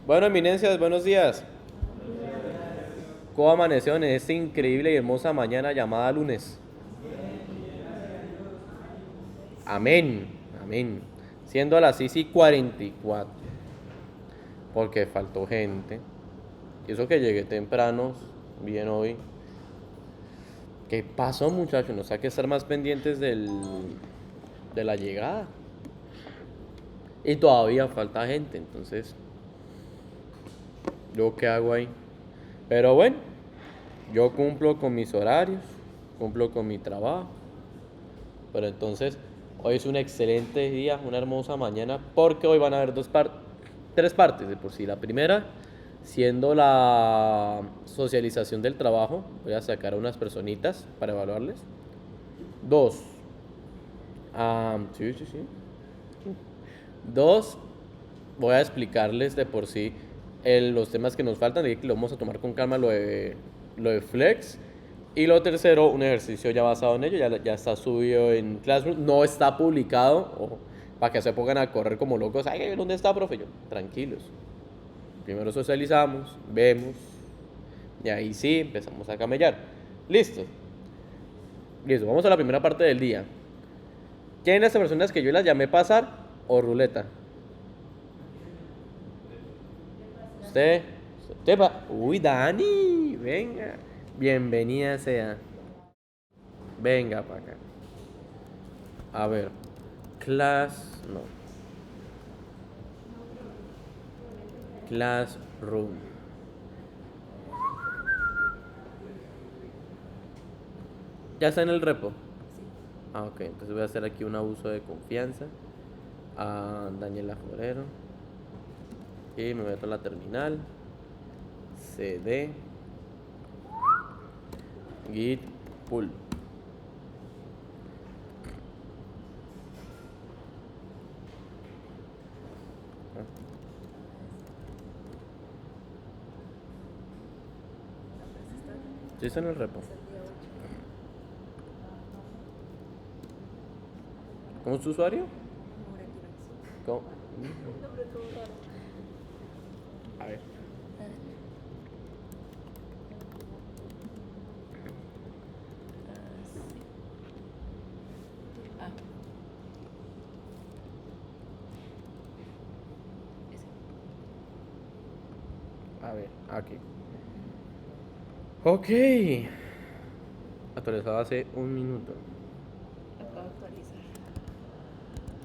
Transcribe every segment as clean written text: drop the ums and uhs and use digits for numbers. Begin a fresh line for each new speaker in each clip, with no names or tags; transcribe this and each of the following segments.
Bueno, eminencias, buenos días. ¿Cómo amaneció en esta increíble y hermosa mañana llamada lunes? Amén, amén. Siendo las 6:44, porque faltó gente. Y eso que llegué temprano, bien hoy. ¿Qué pasó, muchachos? Nos hay que estar más pendientes de la llegada. Y todavía falta gente, entonces, ¿yo qué hago ahí? Pero bueno, yo cumplo con mis horarios, cumplo con mi trabajo. Pero entonces, hoy es un excelente día, una hermosa mañana, porque hoy van a haber tres partes de por sí. La primera, siendo la socialización del trabajo, voy a sacar a unas personitas para evaluarles. Dos, sí, sí, sí. Dos, voy a explicarles de por sí los temas que nos faltan, de que lo vamos a tomar con calma lo de Flex. Y lo tercero, un ejercicio ya basado en ello, ya está subido en Classroom, no está publicado, ojo, para que se pongan a correr como locos. Ay, ¿dónde está, profe? Yo, tranquilos. Primero socializamos, vemos, y ahí sí empezamos a camellar. Listo, listo, vamos a la primera parte del día. ¿Quién de estas personas que yo las llamé pasar o ruleta? Usted, Uy, Dani, venga, bienvenida sea. Venga para acá. A ver, no, Classroom. ¿Ya está en el repo? Ah, ok, entonces voy a hacer aquí un abuso de confianza a Daniela Forero. Y me meto a la terminal. CD. Git pull. ¿Sí está en el repo? ¿Cómo es tu usuario? ¿Cómo? A ver. A ver, aquí. Ok. Actualizado hace un minuto.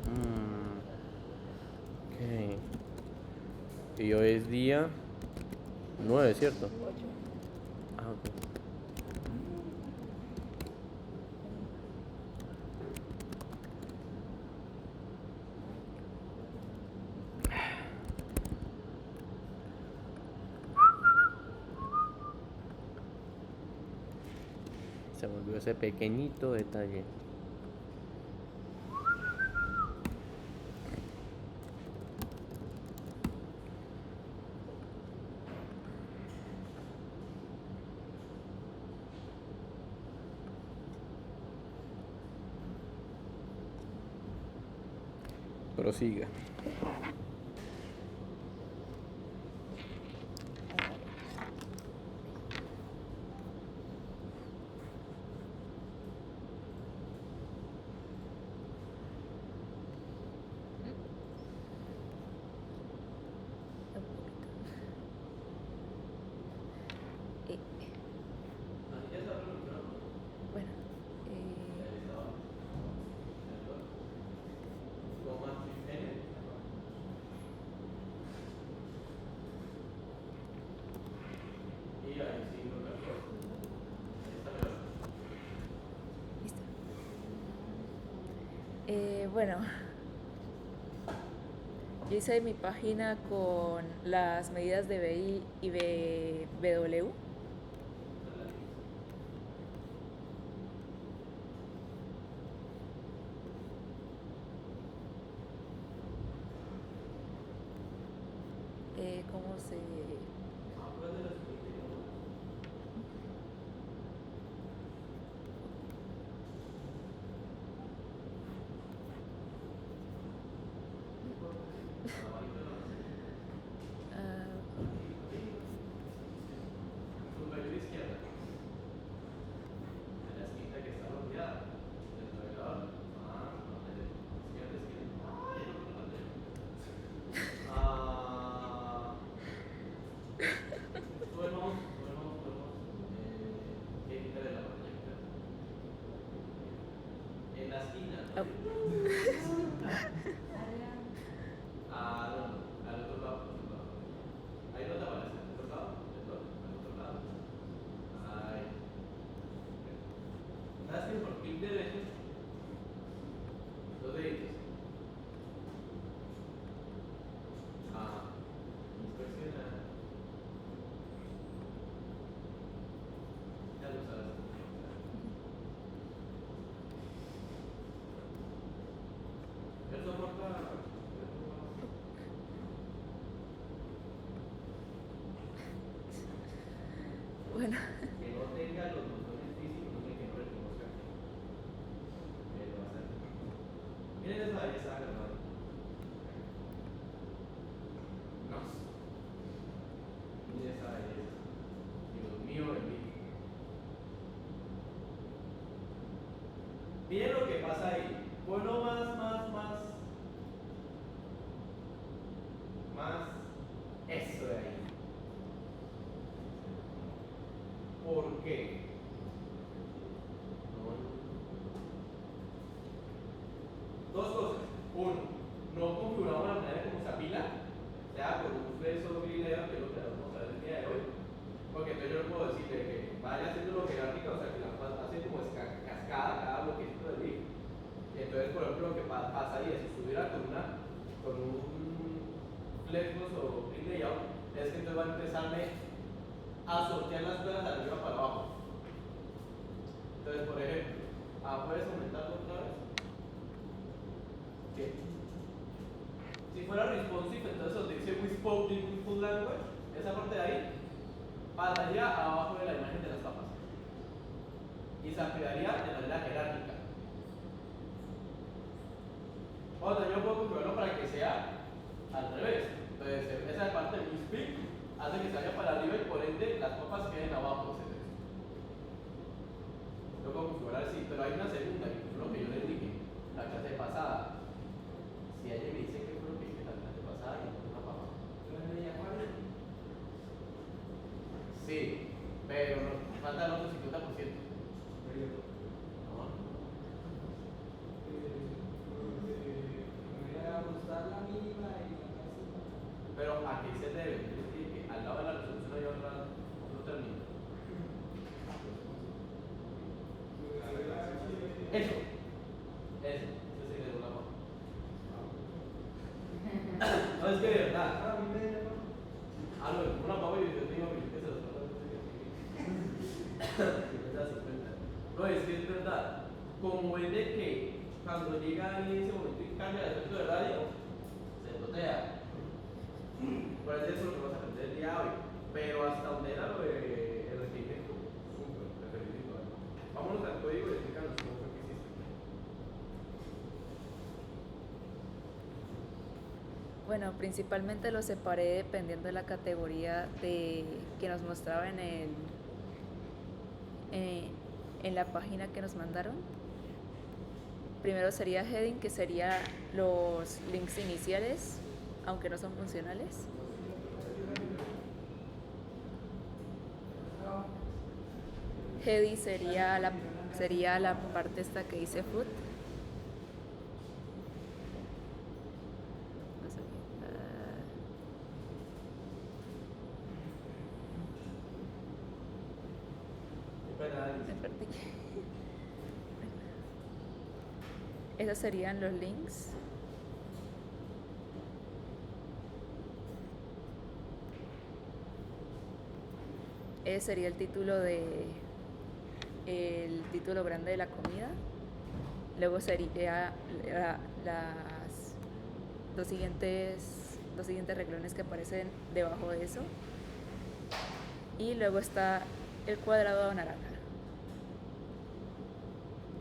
Mm, ok. Y hoy es día 9, ¿cierto? Ah, ok. Se volvió ese pequeñito detalle. Prosiga.
Bueno, listo. Bueno, yo hice mi página con las medidas de BI y BW. ¿Cómo se...? Bueno,
Que no tenga los botones físicos, no sé, que no reconozca que lo va a hacer. Miren esa belleza, ¿verdad? No. Miren esa belleza. Dios mío, bendito. Miren lo que pasa ahí. Ponlo más. Eso de ahí. ¿Por qué? Dos cosas. Uno, no configuramos la manera como se apila, sea por un flex o video, que es lo que vamos a ver el día de hoy. Porque entonces yo no puedo decirle que vaya haciendo lo jerárquica, o sea, que la hace como cascada cada bloquecito del link. Y entonces, por ejemplo, lo que pasaría si estuviera con un flexbus o link layout, es que entonces va a empezarme a sortear las cosas de arriba para abajo. Entonces, por ejemplo, ¿puedes aumentarlo otra vez? ¿Qué? Si fuera responsive, entonces donde dice we spoke in full language, esa parte de ahí pasaría abajo de la imagen de las capas y se ampliaría de manera jerárquica. O sea, yo puedo configurarlo para que sea al revés. Entonces, esa parte del we speak hace que se vaya para arriba y por ende las capas queden abajo. Lo puedo configurar así, pero hay una segunda, que fue lo que yo les dije la clase pasada. Si alguien me dice que fue lo que dije la clase pasada, y no una papa. Sí, pero nos falta el otro 50%. No. Pero ¿a qué se debe? Es decir, que al lado de la resolución hay otro término. Eso sería una papa. No, es que de verdad. No, una papa y yo digo que se los no, es que es verdad. Como es de que cuando llega en ese momento y cambia el efecto de radio, se totea. Por eso es lo que vamos a aprender el día de hoy. Pero hasta donde era lo de el requerimiento, súper, te felicito. Vámonos al código y explícanos cómo fue que hiciste.
bueno, principalmente lo separé dependiendo de la categoría que nos mostraba en la página que nos mandaron. Primero sería heading, que sería los links iniciales, aunque no son funcionales. Heading sería la parte esta que dice foot. No sé. Esos serían los links. Ese sería el título el título grande de la comida. Luego sería los siguientes renglones que aparecen debajo de eso. Y luego está el cuadrado naranja.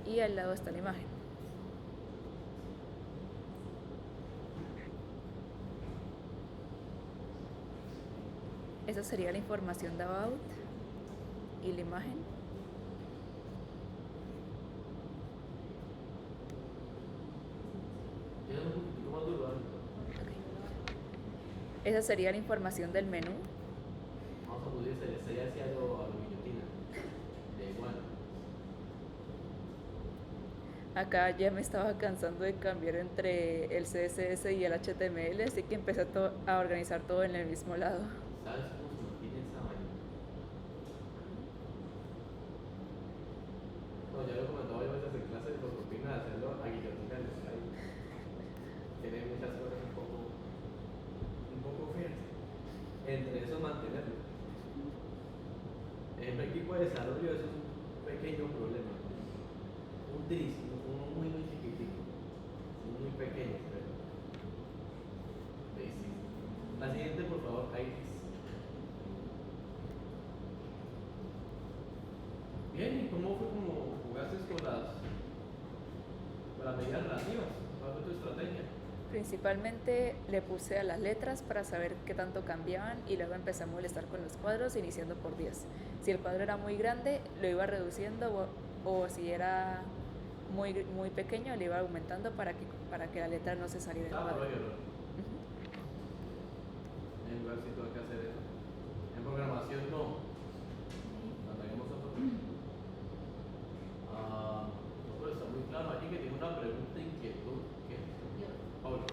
Y al lado está la imagen. Esa sería la información de about y la imagen. Okay. Esa sería la información del menú.
Vamos a poner sería hacia lo guillotina. De igual.
Acá ya me estaba cansando de cambiar entre el CSS y el HTML, así que empecé a organizar todo en el mismo lado.
¿Sabes cómo se mantiene esa vaina? No, ya lo he comentado varias veces en clase, por opinas de hacerlo a guillotina en slide. Tiene muchas cosas un poco feas. Entre eso mantenerlo. En un equipo de desarrollo eso es un pequeño problema. Un tris, uno muy chiquitico. Muy pequeño, pero. Sí. La siguiente, por favor, Iris. Bien, ¿y cómo fue como jugaste con las medidas relativas? ¿Cuál fue tu estrategia?
Principalmente le puse a las letras para saber qué tanto cambiaban y luego empecé a molestar con los cuadros iniciando por 10. Si el cuadro era muy grande, lo iba reduciendo o si era muy pequeño, le iba aumentando para que la letra no se saliera del
Ah,
cuadro.
prueba y error. En lugar sí tengo que hacer eso. En programación no. Cuando hagamos otro. No, pero está muy claro. Alguien que tiene una pregunta, inquietud. ¿Qué?
Yo,
Pablo.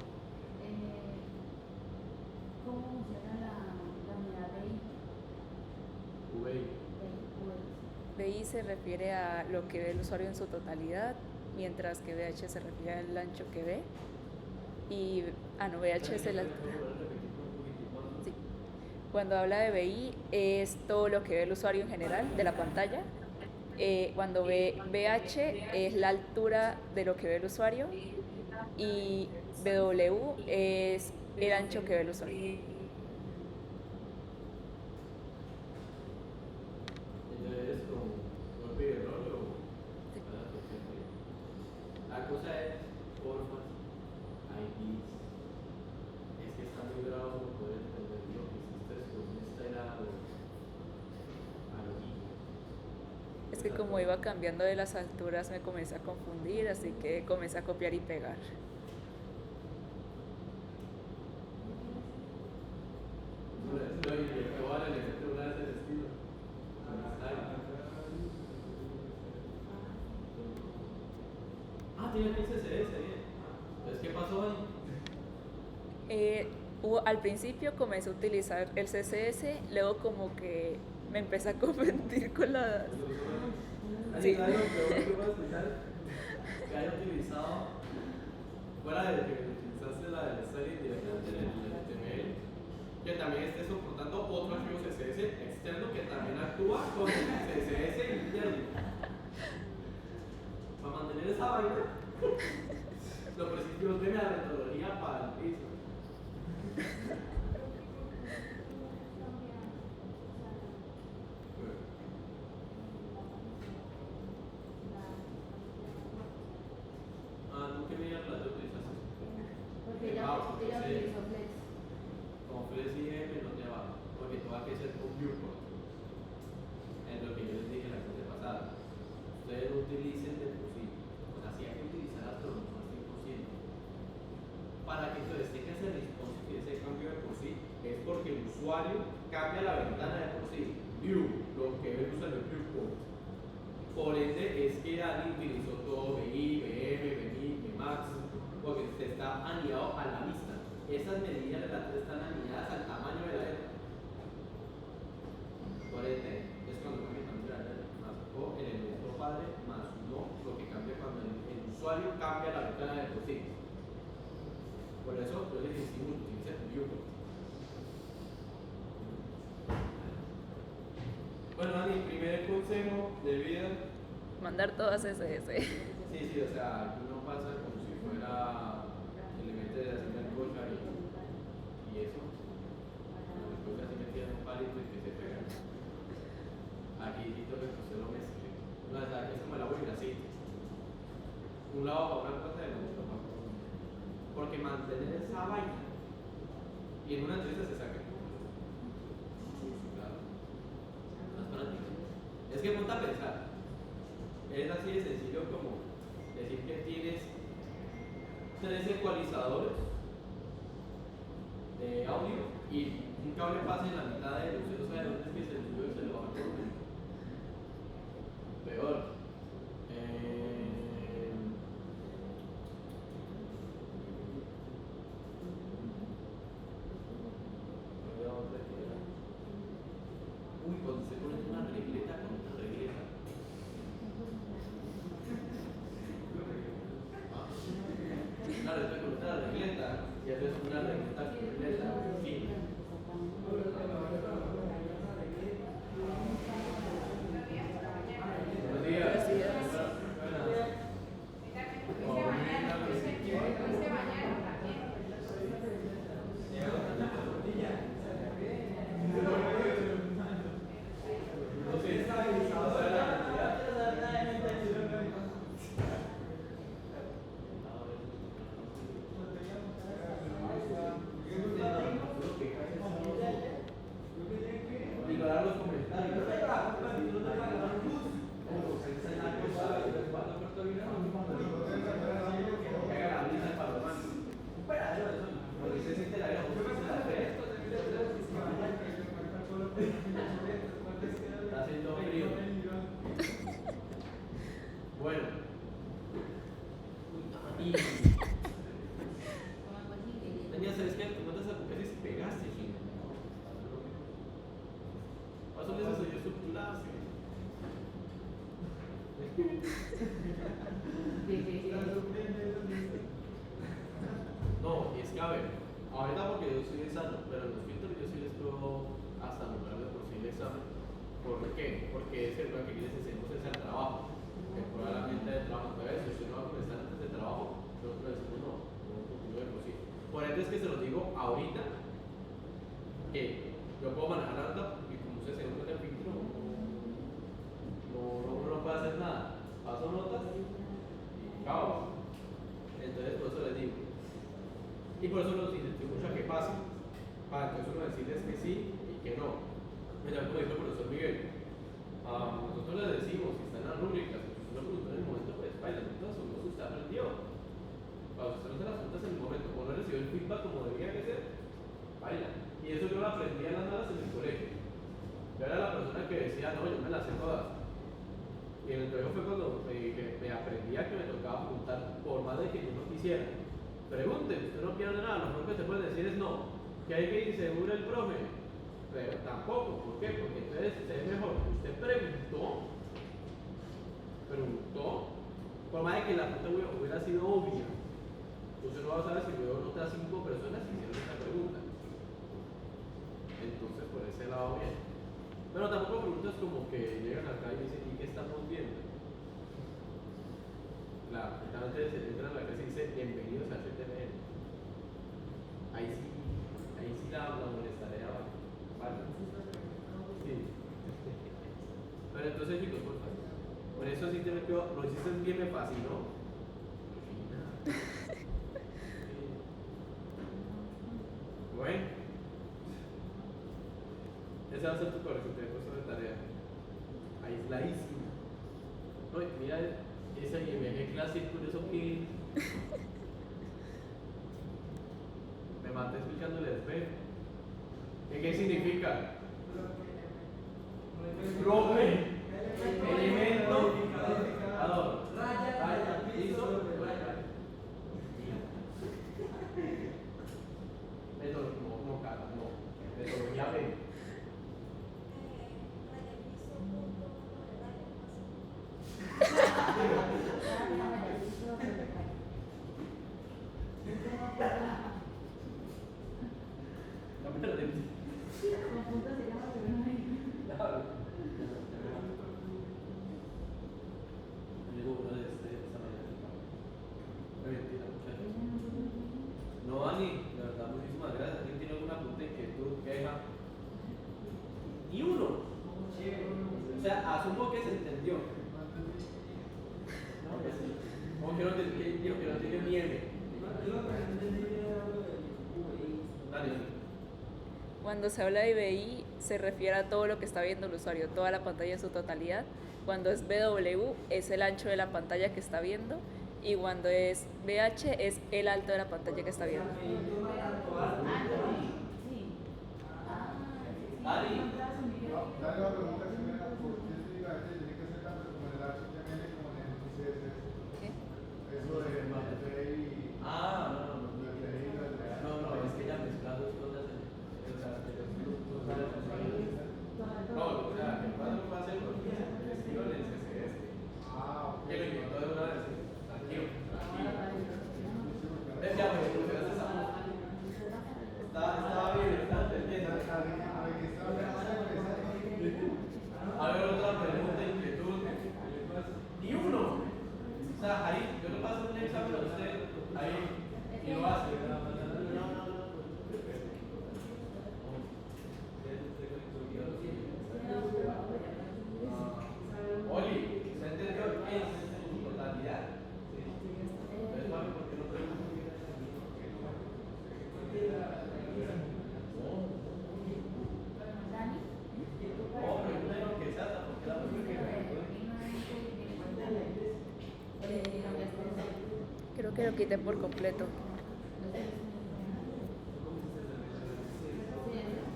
¿cómo funciona la unidad
VI.
BI se refiere a lo que ve el usuario en su totalidad, mientras que VH se refiere al ancho que ve. Y, VH es el altura. Sí. Cuando habla de BI es todo lo que ve el usuario en general de la pantalla. Cuando ve VH es la altura de lo que ve el usuario y BW es el ancho que ve el usuario.
Entonces, como golpe y error o.
Sí.
La cosa es formas, IDs. Es que está muy bravo no poder entender lo que hiciste con este lado.
Es que como iba cambiando de las alturas me comencé a confundir, así que comencé a copiar y pegar.
Tiene el CSS bien. Entonces, ¿qué pasó ahí?
Al principio comencé a utilizar el CSS, luego como que me empecé a confundir con las... Sí.
¿Hay algo que puedas explicar que haya utilizado, fuera de que utilizaste la del styling directamente en el HTML, que también esté soportando otro archivo CSS externo que también actúa con el CSS interno? Para mantener esa vaina, lo positivo tiene la metodología para el piso. ¿Tú qué medida la utilizaste?
Porque ella utilizó Flex.
Con Flex y M no te va, porque tú vas a hacer con viewport. Es lo que yo les dije la clase pasada. Ustedes no utilicen de por sí. O sea, sí hay que utilizar hasta lo más 100%. Para que entonces tenga ese responsive y ese cambio de por sí, es porque el usuario cambia la ventana de por sí. View, lo que ve el usuario viewport. Por ende, es que alguien utilizó todo BI, BM, BMI, BMAX, porque está anidado a la vista. Esas medidas de la 3 están anidadas al tamaño de la letra. Por ende, es cuando cambia el tamaño de la letra más o el elemento padre más no, lo que cambia cuando el usuario cambia la ventana de por sí. Por eso, yo les decimos que utilice el viewport. Bueno, Dani, primer consejo de vida.
Mandar todo a CSS.
Sí, o sea, aquí no pasa como si fuera que le metes así el cocha y eso. Después así metían un palito y que se pega. Aquí necesito que usted lo mezcle. No, o sea, es como el agua y el aceite. Un lado para una cosa y el otro para otra. Porque mantener esa vaina y en una entrevista se saca. Es que ponte a pensar, es así de sencillo como decir que tienes 3 ecualizadores de audio y un cable pasa en la mitad de ellos, usted no sabe dónde es que se le sube y se le baja el volumen. Peor. Uy, cuando se pone una regleta con otra regleta. Una regleta con otra regleta y haces una regleta con regleta. Sí. Buenos días.
Buenos días.
Entonces, esta estabilizadora de la cantidad Está haciendo frío. Bueno. Y... Tenía, ¿sabes qué? Tú mandas a copiar y se pegaste, Gil. Más o menos soy yo su clase. No, y es que a ver, ahorita porque yo soy sano, pero en los filtros yo sí les puedo hasta nombrarles por sí el examen. ¿Por qué? Porque es el plan que aquí les enseñamos es el trabajo. Que probablemente el trabajo, a ver, si usted no va a comenzar antes del trabajo, nosotros le decimos no, no continúe de por sí. Por ende es que se los digo ahorita, que yo puedo manejar la nota y como usted se nota el filtro, uno no puede hacer nada. Paso notas y chao. Entonces por eso les digo. Y por eso los intento mucho a que pasen, para entonces uno decirles que sí y que no. Mira, como dijo el profesor Miguel, nosotros les decimos si están en las rúbricas, si usted lo preguntó en el momento, pues baila, entonces son cosas que usted aprendió. Para usted no se las preguntas en el momento, o no recibió el feedback como debía que ser, baila. Y eso yo lo aprendí a las malas en el colegio. Yo era la persona que decía, no, yo me las sé todas. Y en el colegio fue cuando me aprendía que me tocaba preguntar, por más de que yo no quisiera. Pregunten, usted no pierde nada, lo mejor que te pueden decir es no. Que hay que insegura el profe. Pero tampoco, ¿por qué? Porque entonces es mejor que usted preguntó, por más de que la pregunta hubiera sido obvia, usted no va a saber si veo otras 5 personas que hicieron esta pregunta. Entonces, por ese lado, bien. Pero tampoco preguntas como que llegan acá y dicen, ¿y qué estamos viendo? Claro, justamente se entran a la clase y dice, bienvenidos a HTML. Ahí sí la molestaré ahora. Vale. Sí. Pero entonces, chicos, por favor. Por eso sí te me quedo, lo hiciste bien, me fascinó. Bueno. Ese va a ser tu corrección de puesto de tarea. Aisladísimo. No, mira ese IMG Classic, por eso que me maté explicándoles, ¿ve? ¿Qué significa? Profe, elemento, codificador, raya, piso, metodología B. No, Dani, de verdad, muchísimas gracias. ¿Alguien tiene alguna pregunta, inquietud, queja? Ni uno. O sea, asumo que se entendió. Como que no tiene miedo. Dani.
Cuando se habla de IBI, se refiere a todo lo que está viendo el usuario, toda la pantalla en su totalidad. Cuando es BW, es el ancho de la pantalla que está viendo. Y cuando es BH, es el alto de la pantalla que está viendo.
Ari.
Dale la pregunta que me da, ¿por qué el gigante tiene que ser tanto como en el HTML como en el CSS?
¿Qué?
Eso de Play y...
No,
Play y Real.
no, es que ya mezclado dos cosas. O sea, no, o sea, que pasa no puede hacer porque el estilo del CSS.
Ok.
Que lo inventó de una vez. Tranquilo. Ya, pues, estaba bien, estaba entendiendo. A ver, otra pregunta, inquietud. Ni uno. O sea, ahí, yo le paso un examen a usted, ahí, y lo hace. Oli, ¿se entendió qué es su totalidad? Entonces, mami, ¿por qué no pregunto?
Creo que lo quité por completo.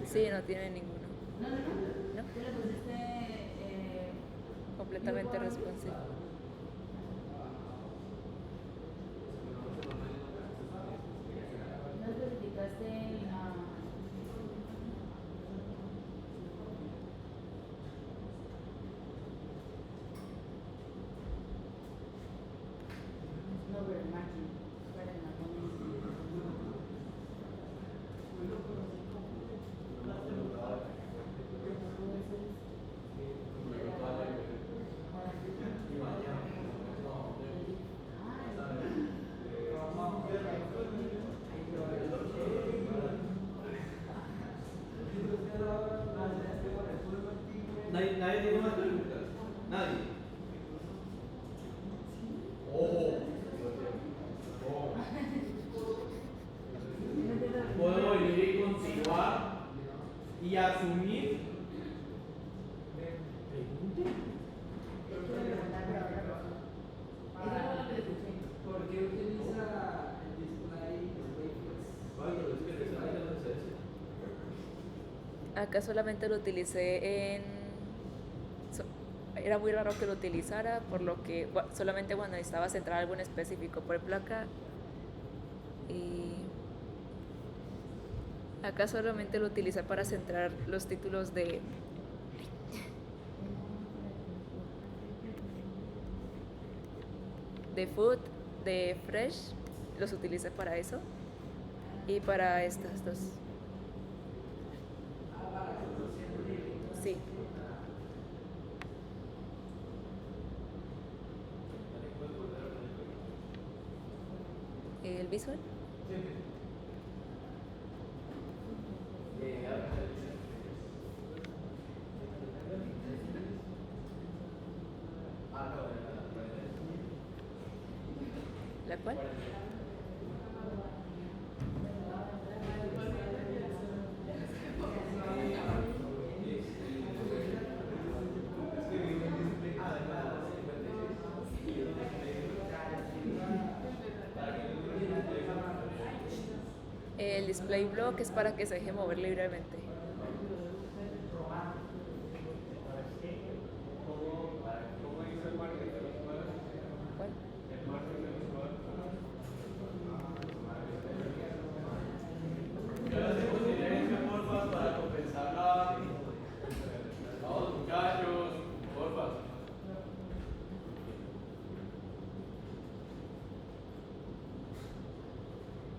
Sí, no tiene ninguno.
No, no, no.
¿No?
Tú le pusiste
Completamente
newborn.
responsive.
No especificaste no ver margin para la
Nadie tiene más preguntas. Nadie. Ojo. Puedo venir y continuar y asumir. Pregunte.
¿Por qué utiliza el display
Acá solamente lo utilicé en... Era muy raro que lo utilizara, por lo que solamente cuando necesitaba centrar algo en específico. Por ejemplo, acá solamente lo utilicé para centrar los títulos de Food, de Fresh, los utilicé para eso y para estas dos. Sí. ¿El visual? ¿La cual? El display block es para que se deje mover libremente. ¿Cuál?
Para compensarla. Vamos, muchachos, porfa.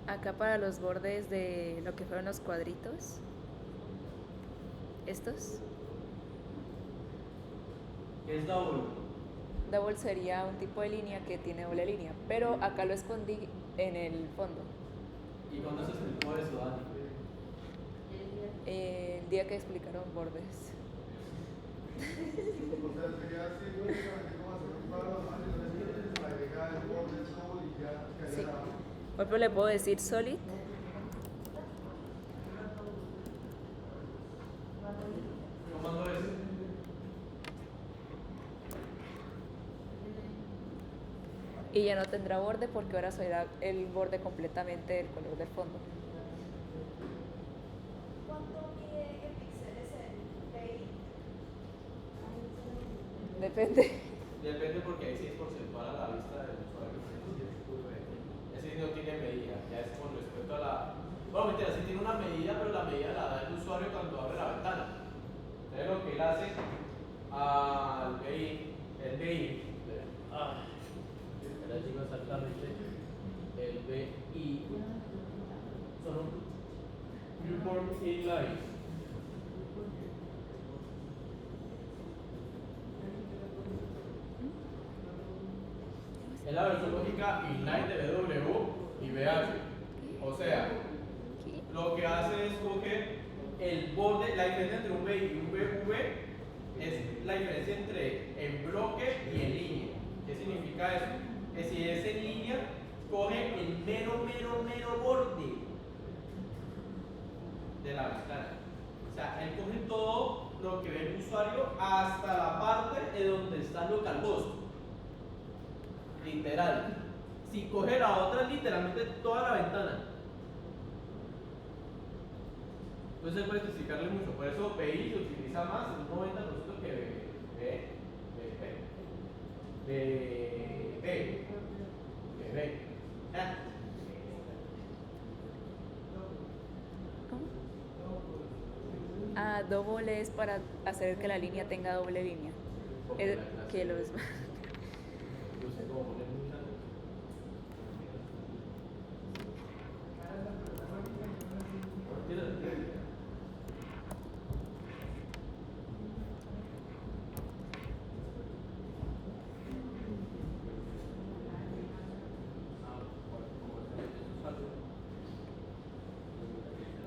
Acá para los bordes de lo que fueron los cuadritos. Estos.
¿Qué es double?
Double sería un tipo de línea que tiene doble línea, pero acá lo escondí en el fondo.
¿Y cuándo se explicó eso, Dani?
El día que explicaron bordes.
O sea, sería así, básicamente como hacer un cuadro normal y entonces agregar el borde todo y ya
Sí.
quedaría la...
Por ejemplo, le puedo decir solid.
¿Cómo es?
Y ya no tendrá borde porque ahora será el borde completamente del color del fondo.
¿Cuánto mide en píxeles el PI?
Depende.
Depende porque ahí sí es porcentual a la vista del usuario. Ese no tiene medida, ya es con respecto a la... Bueno, mentira, sí tiene una medida, pero la medida la da el usuario cuando abre la ventana. Entonces lo que él hace al BI, el BI, ahora digo exactamente, el BI son un viewport inline. Es la versión lógica inline de BW y BH. O sea, lo que hace es coger el borde, la diferencia entre un BI y un BV es la diferencia entre en bloque y en línea. ¿Qué significa eso? Que si es en línea, coge el mero borde de la ventana. O sea, él coge todo lo que ve el usuario hasta la parte de donde está localhost. Literal. Si coge la otra, literalmente toda la ventana. Entonces puede explicarle mucho. Por eso PI se utiliza más en un 90% que B.
¿Cómo? Ah, doble es para hacer que la línea tenga doble línea. Que los...
Yo sé cómo poner muchas cosas.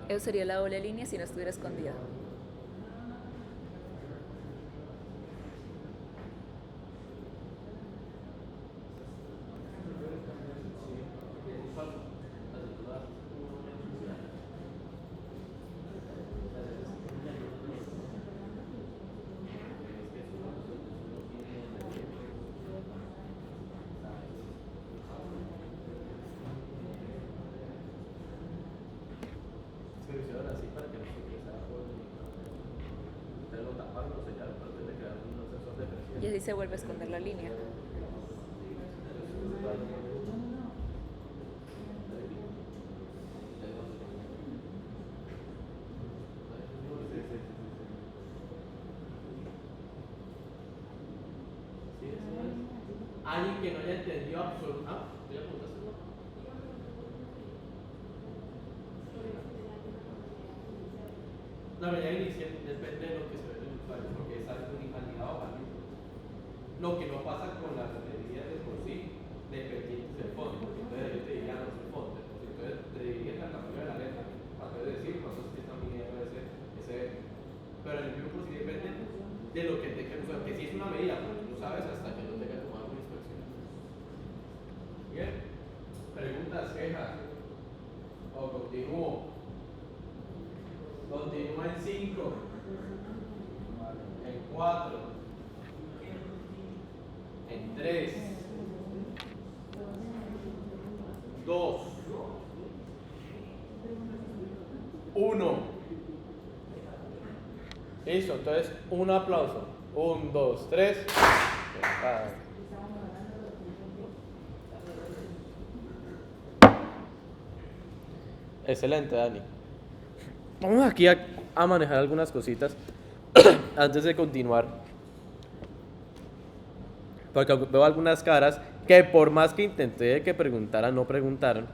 Eso sería la doble línea si no estuviera escondida.
Se lo hicieron así para que no se utilizara por ustedes lo taparon, lo sellaron, pero antes de crear un sensor de presión.
Y así se vuelve a esconder la línea.
Alguien que no haya entendido absolutamente. ¿Tú ya apuntaste, no? La medida inicial depende de lo que se ve en el usuario, porque es algo invalidado para mí. Lo que no pasa con las medidas de por sí, dependientes del fondo, porque entonces yo te diría no es el fondo, entonces te diría la cambio de la letra, para poder decir cuánto es que está midiendo ese. Pero en el mismo por sí depende de lo que tenga el usuario, que si es una medida, porque tú sabes hasta que no tenga tomado una inspección. Bien, preguntas, quejas, o continúo. Continúa en 5, en 4, en 3, 2, 1. Listo, entonces un aplauso. 1, 2, 3. Excelente, Dani. Vamos aquí a manejar algunas cositas antes de continuar. Porque veo algunas caras que por más que intenté que preguntaran, no preguntaron.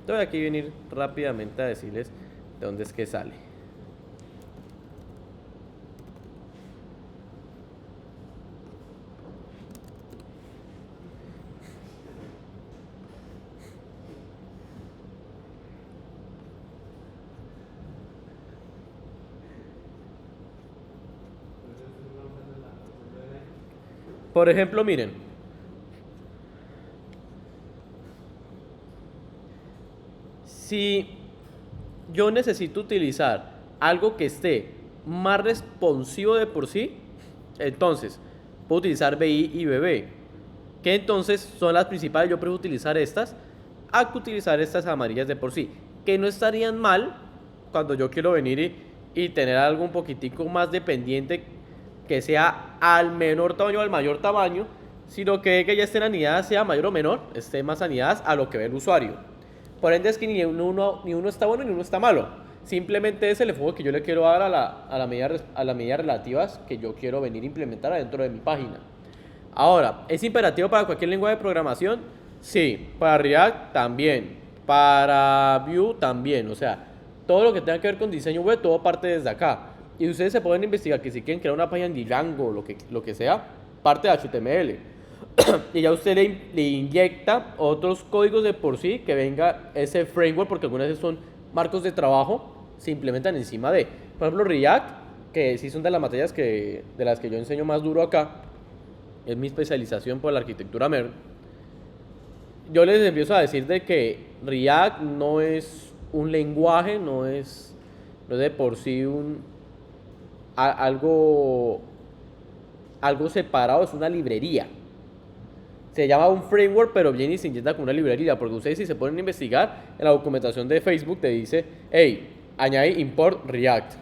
Entonces aquí venir rápidamente a decirles de dónde es que sale. Por ejemplo, miren. Si yo necesito utilizar algo que esté más responsivo de por sí, entonces puedo utilizar BI y BB, que entonces son las principales. Yo prefiero utilizar estas a que utilizar estas amarillas de por sí, que no estarían mal cuando yo quiero venir y tener algo un poquitico más dependiente, que sea al menor tamaño o al mayor tamaño, sino que ya estén anidadas, sea mayor o menor, estén más anidadas a lo que ve el usuario. Por ende es que ni uno está bueno ni uno está malo. Simplemente es el enfoque que yo le quiero dar a las medidas relativas que yo quiero venir a implementar adentro de mi página. Ahora, ¿es imperativo para cualquier lenguaje de programación? Sí. Para React también. Para Vue también. O sea, todo lo que tenga que ver con diseño web, todo parte desde acá. Y ustedes se pueden investigar que si quieren crear una página en Django, lo que sea, parte de HTML. Y ya usted le inyecta otros códigos de por sí, que venga ese framework, porque algunas veces son marcos de trabajo, se implementan encima de. Por ejemplo, React, que sí son de las materias de las que yo enseño más duro acá, es mi especialización por la arquitectura MER. Yo les empiezo a decir de que React no es un lenguaje, no es de por sí algo separado, es una librería. Se llama un framework, pero viene y se inyecta como una librería, porque ustedes si se ponen a investigar, en la documentación de Facebook te dice, hey, añade import React.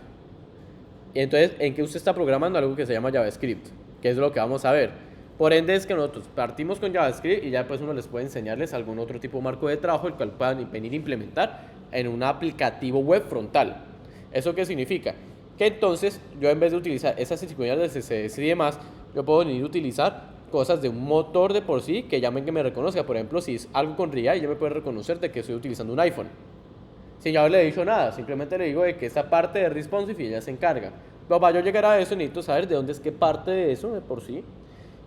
Y entonces, ¿en qué usted está programando? Algo que se llama JavaScript, que es lo que vamos a ver. Por ende, es que nosotros partimos con JavaScript y ya después uno les puede enseñarles algún otro tipo de marco de trabajo el cual puedan venir a implementar en un aplicativo web frontal. ¿Eso qué significa? Que entonces yo, en vez de utilizar esas circunstancias de CSS y demás, yo puedo venir a utilizar cosas de un motor de por sí que llamen que me reconozca. Por ejemplo, si es algo con React, ya me puede reconocer de que estoy utilizando un iPhone sin yo haberle dicho nada. Simplemente le digo de que esta parte de responsive y ella se encarga. Pero para yo llegar a eso necesito saber de dónde es que parte de eso de por sí,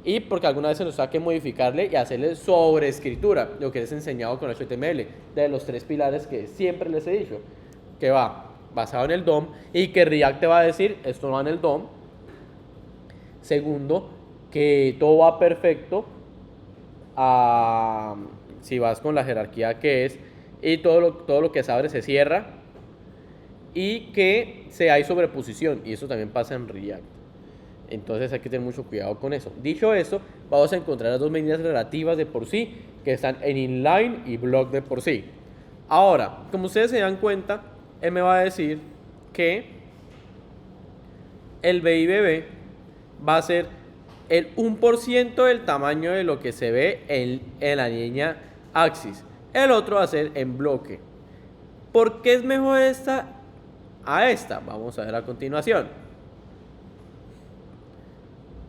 y porque alguna vez se nos da que modificarle y hacerle sobreescritura, lo que les he enseñado con HTML, de los 3 pilares que siempre les he dicho, que va basado en el DOM y que React te va a decir esto no va en el DOM. Segundo, que todo va perfecto si vas con la jerarquía que es, y todo lo que se abre se cierra, y que se hay sobreposición, y eso también pasa en React. Entonces hay que tener mucho cuidado con eso. Dicho eso, vamos a encontrar las dos medidas relativas de por sí, que están en inline y block de por sí. Ahora, como ustedes se dan cuenta, él me va a decir que el BIBB va a ser el 1% del tamaño de lo que se ve en la línea axis. El otro va a ser en bloque. ¿Por qué es mejor esta a esta? Vamos a ver a continuación.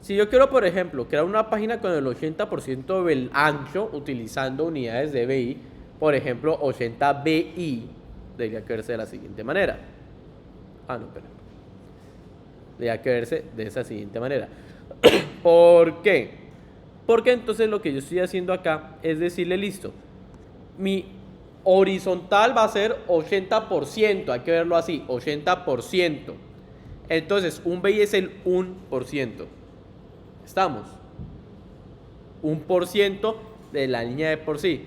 Si yo quiero, por ejemplo, crear una página con el 80% del ancho utilizando unidades de BI, por ejemplo, 80 BI, debería que verse de la siguiente manera. Debería que verse de esa siguiente manera. ¿Por qué? Porque entonces lo que yo estoy haciendo acá es decirle, listo, mi horizontal va a ser 80%, hay que verlo así, 80%. Entonces, un BI es el 1%. Estamos. 1% de la línea de por sí.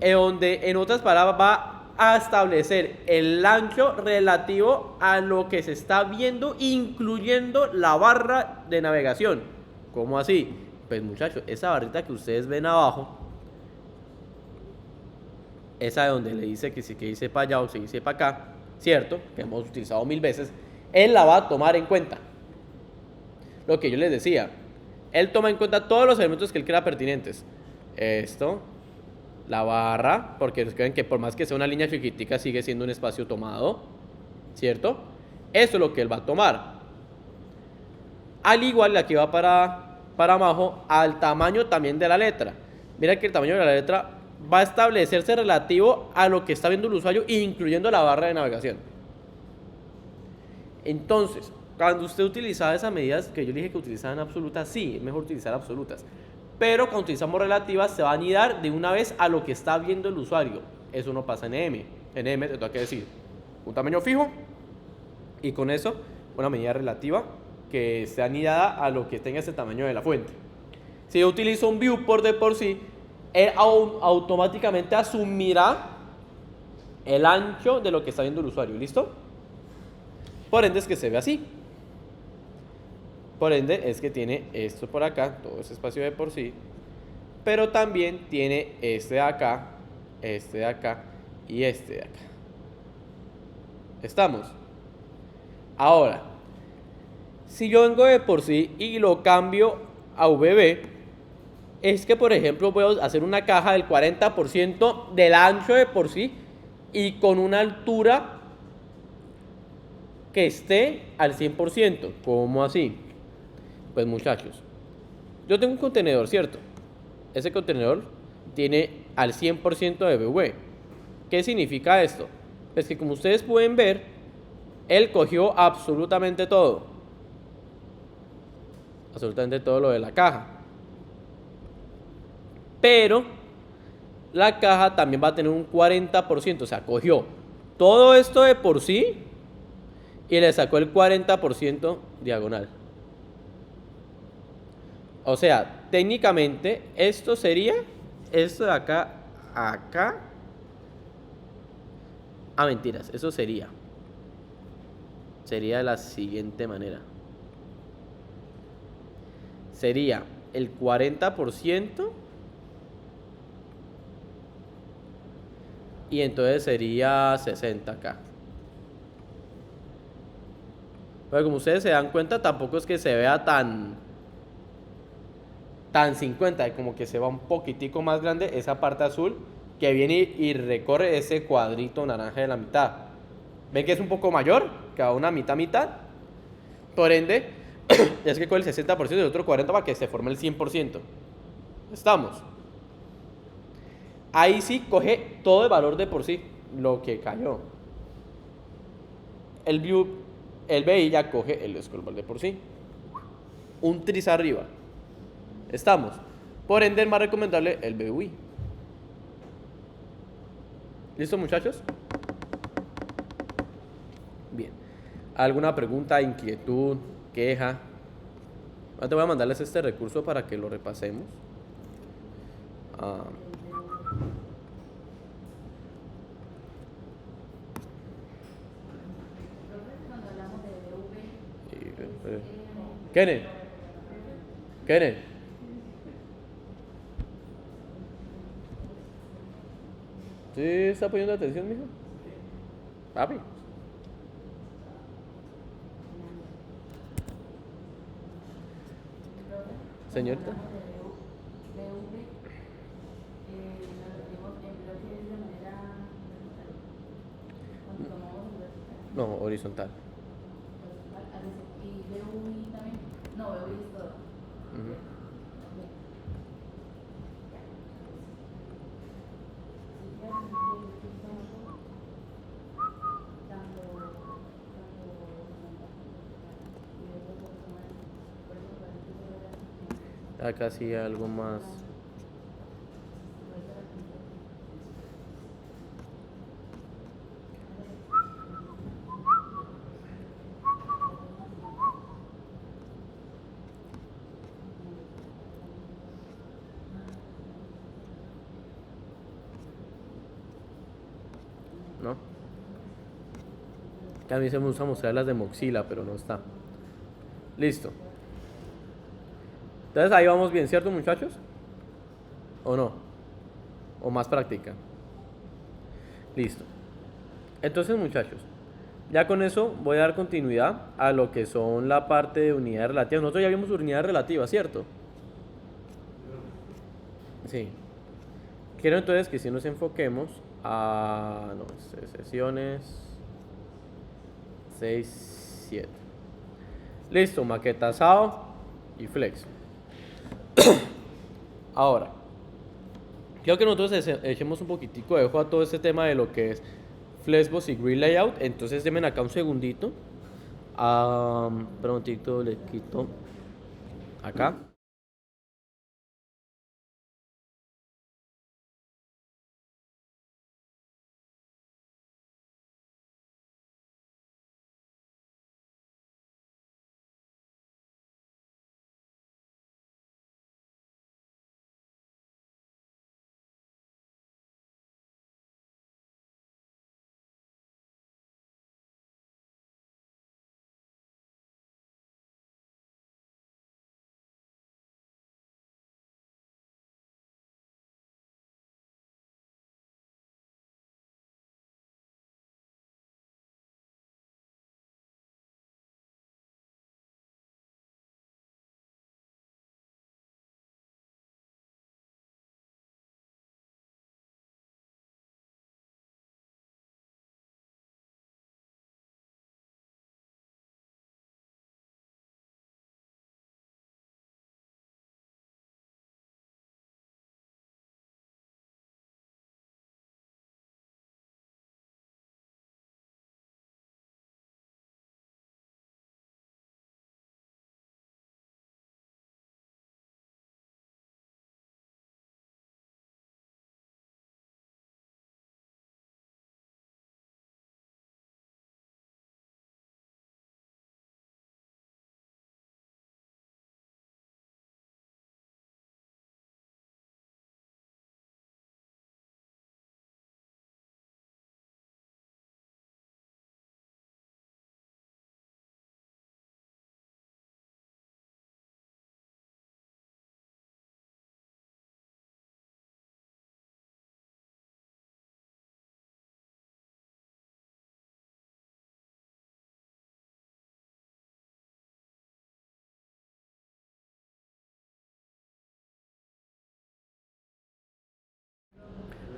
Donde, en otras palabras, va a establecer el ancho relativo a lo que se está viendo, incluyendo la barra de navegación. ¿Cómo así? Pues muchachos, esa barrita que ustedes ven abajo, esa de donde le dice que si que dice para allá o se dice para acá, ¿cierto? Que hemos utilizado 1000 veces, él la va a tomar en cuenta. Lo que yo les decía, él toma en cuenta todos los elementos que él crea pertinentes. Esto, la barra, porque creen que por más que sea una línea chiquitica sigue siendo un espacio tomado, ¿cierto? Eso es lo que él va a tomar. Al igual, aquí va para abajo, al tamaño también de la letra. Mira que el tamaño de la letra va a establecerse relativo a lo que está viendo el usuario, incluyendo la barra de navegación. Entonces, cuando usted utilizaba esas medidas que yo le dije que utilizaban absolutas, sí, es mejor utilizar absolutas. Pero cuando utilizamos relativas, se va a anidar de una vez a lo que está viendo el usuario. Eso no pasa en EM. En EM te tengo que decir un tamaño fijo y con eso una medida relativa que esté anidada a lo que tenga ese tamaño de la fuente. Si yo utilizo un viewport de por sí, él automáticamente asumirá el ancho de lo que está viendo el usuario. ¿Listo? Por ende es que se ve así. Por ende es que tiene esto por acá, todo ese espacio de por sí, pero también tiene este de acá y este de acá. ¿Estamos? Ahora, si yo vengo de por sí y lo cambio a VB, es que por ejemplo voy a hacer una caja del 40% del ancho de por sí y con una altura que esté al 100%. ¿Cómo así? Pues muchachos, yo tengo un contenedor, ¿cierto? Ese contenedor tiene al 100% de BV. ¿Qué significa esto? Pues que como ustedes pueden ver, él cogió absolutamente todo. Absolutamente todo lo de la caja. Pero la caja también va a tener un 40%. O sea, cogió todo esto de por sí y le sacó el 40% diagonal. O sea, técnicamente esto sería, esto de acá a acá. Mentiras, eso sería de la siguiente manera. Sería el 40% y entonces sería 60 acá. Pero como ustedes se dan cuenta, tampoco es que se vea tan 50, como que se va un poquitico más grande esa parte azul que viene y recorre ese cuadrito naranja de la mitad. ¿Ven que es un poco mayor? Que a una mitad. Por ende, es que con el 60% y el otro 40% para que se forme el 100%. Estamos. Ahí sí coge todo el valor de por sí, lo que cayó. El BI ya coge el scrollbar de por sí. Un tris arriba. Estamos. Por ende, es más recomendable el BUI. ¿Listo, muchachos? Bien. ¿Alguna pregunta, inquietud, queja? Ahora te voy a mandarles este recurso para que lo repasemos.
Cuando hablamos de BV,
Kenneth. ¿Sí está poniendo atención, mijo? Papi. Señorita.
BV, nos referimos en bloques de manera vertical. Cuando tomamos en vertical,
No, horizontal.
y BUI también. No, BUI es todo.
Ujú. Acá sí algo más. ¿No? Que a mí se me gusta mostrar las de Moxila, pero no está. Listo. Entonces ahí vamos bien, ¿cierto, muchachos? ¿O no? ¿O más práctica? Listo. Entonces, muchachos, ya con eso voy a dar continuidad a lo que son la parte de unidades relativas. Nosotros ya vimos unidades relativas, ¿cierto? Sí. Quiero entonces que si nos enfoquemos a sesiones 6, 7. Listo, maquetazado y flex. Ahora, quiero que nosotros echemos un poquitico de ojo a todo este tema de lo que es Flexbox y Grid Layout. Entonces, denme acá un segundito. Prontito le quito acá.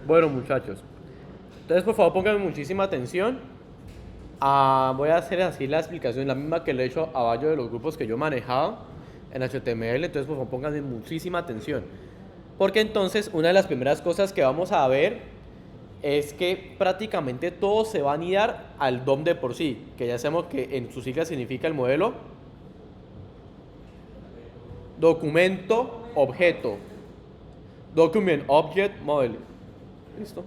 Bueno, muchachos, entonces por favor pónganme muchísima atención. Voy a hacer así la explicación, la misma que le he hecho a varios de los grupos que yo he manejado en HTML. Entonces por favor pónganme muchísima atención, porque entonces una de las primeras cosas que vamos a ver es que prácticamente todo se va a anidar al DOM de por sí, que ya sabemos que en sus siglas significa el modelo documento objeto, document object model. ¿Listo?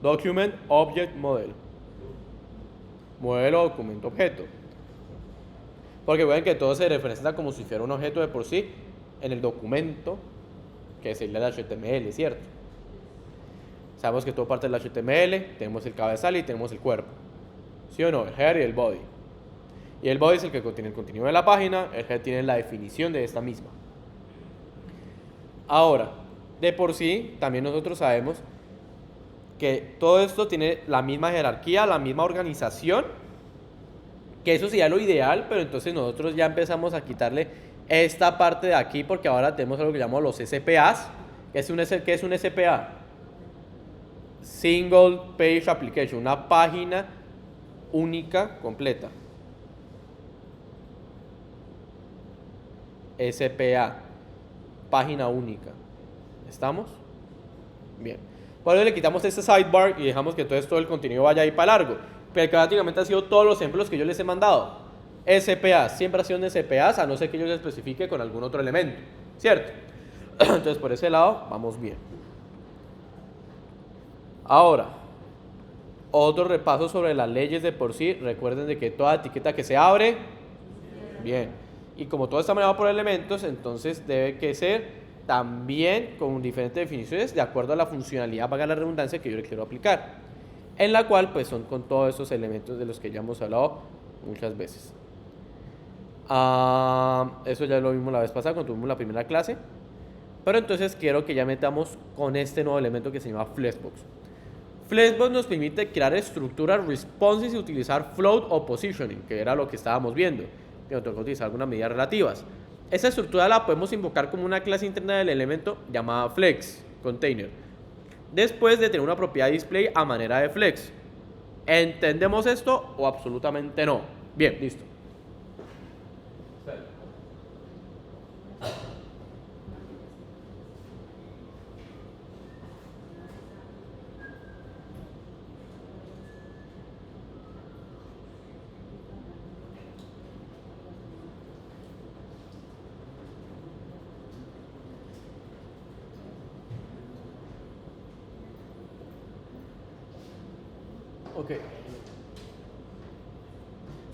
Document object model, modelo documento objeto, porque ven que todo se representa como si fuera un objeto de por sí en el documento que sería el HTML, ¿cierto? Sabemos que todo parte del HTML, tenemos el cabezal y tenemos el cuerpo, ¿sí o no? El header y el body. Y el body es el que contiene el contenido de la página, el header tiene la definición de esta misma. Ahora, de por sí, también nosotros sabemos que todo esto tiene la misma jerarquía, la misma organización, que eso sería lo ideal, pero entonces nosotros ya empezamos a quitarle esta parte de aquí, porque ahora tenemos algo que llamamos los SPAs. ¿Qué es un SPA? Single Page Application, una página única completa. SPA, página única. ¿Estamos? Bien. Por eso le quitamos este sidebar y dejamos que entonces todo el contenido vaya ahí para largo. Pero que prácticamente han sido todos los ejemplos que yo les he mandado. SPA, siempre ha sido un SPA, a no ser que yo les especifique con algún otro elemento, ¿cierto? Entonces por ese lado vamos bien. Ahora, otro repaso sobre las leyes de por sí. Recuerden de que toda etiqueta que se abre, bien. Y como todo está manejado por elementos, entonces debe que ser también con diferentes definiciones de acuerdo a la funcionalidad, valga la redundancia, que yo le quiero aplicar, en la cual pues son con todos esos elementos de los que ya hemos hablado muchas veces. Eso ya lo vimos la vez pasada cuando tuvimos la primera clase, pero entonces quiero que ya metamos con este nuevo elemento que se llama Flexbox. Flexbox nos permite crear estructuras responsive y utilizar float o positioning, que era lo que estábamos viendo, que nos toca utilizar algunas medidas relativas. Esa estructura la podemos invocar como una clase interna del elemento llamada flex container, después de tener una propiedad display a manera de flex. ¿Entendemos esto o absolutamente no? Bien, listo. Ok.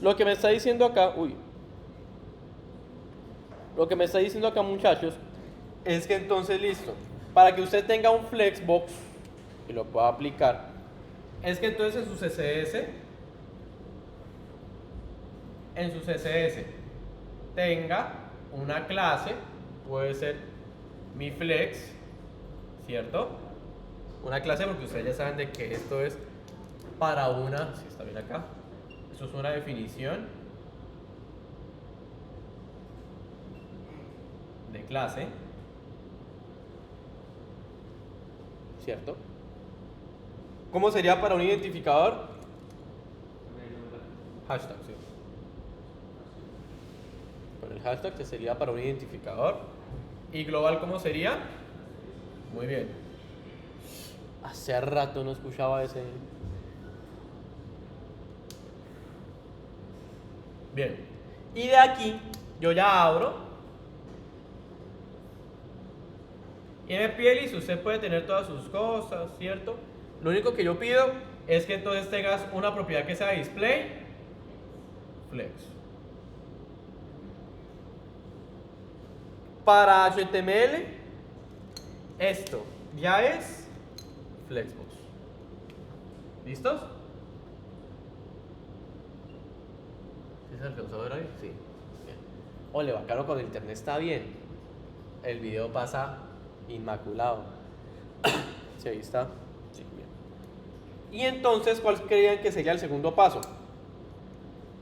Lo que me está diciendo acá, lo que me está diciendo acá, muchachos, es que entonces listo, para que usted tenga un flexbox y lo pueda aplicar, es que entonces en su CSS tenga una clase, puede ser mi flex, ¿cierto? Una clase, porque ustedes ya saben de que esto es para una, si está bien acá, esto es una definición de clase, ¿cierto? ¿Cómo sería para un identificador? Hashtag, sí. Con el hashtag que sería para un identificador. ¿Y global cómo sería? Muy bien. Hace rato no escuchaba ese. Bien, y de aquí yo ya abro y me pide listo, usted puede tener todas sus cosas, ¿cierto? Lo único que yo pido es que entonces tengas una propiedad que sea display flex. Para HTML esto ya es Flexbox. ¿Listos? ¿Sí se alcanzó a ver ahí? Sí. Bien. Ole, bacano, cuando el internet está bien, el video pasa inmaculado. Sí, ahí está. Sí, bien. Y entonces, ¿cuál creían que sería el segundo paso?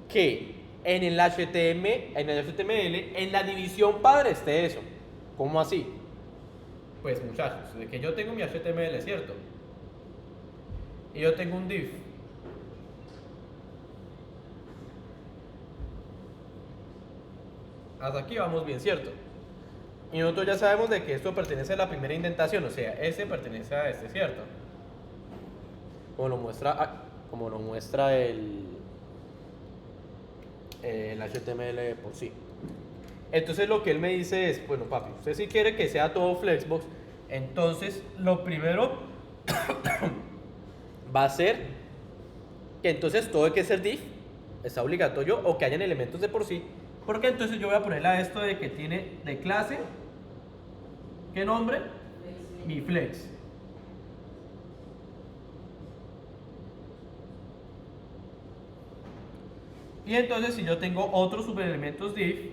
Que en el HTML, en la división padre esté eso. ¿Cómo así? Pues muchachos, de que yo tengo mi HTML, ¿cierto? y yo tengo un div. Hasta aquí vamos bien, ¿cierto? Y nosotros ya sabemos de que esto pertenece a la primera indentación, o sea, este pertenece a este, ¿cierto? Como lo muestra el HTML por sí. Entonces lo que él me dice es, bueno papi, usted si quiere que sea todo Flexbox, entonces lo primero va a ser que entonces todo hay que ser div, está obligatorio, o que hayan elementos de por sí, porque entonces yo voy a ponerle a esto de que tiene de clase, ¿qué nombre? Mi flex. Y entonces si yo tengo otros subelementos div,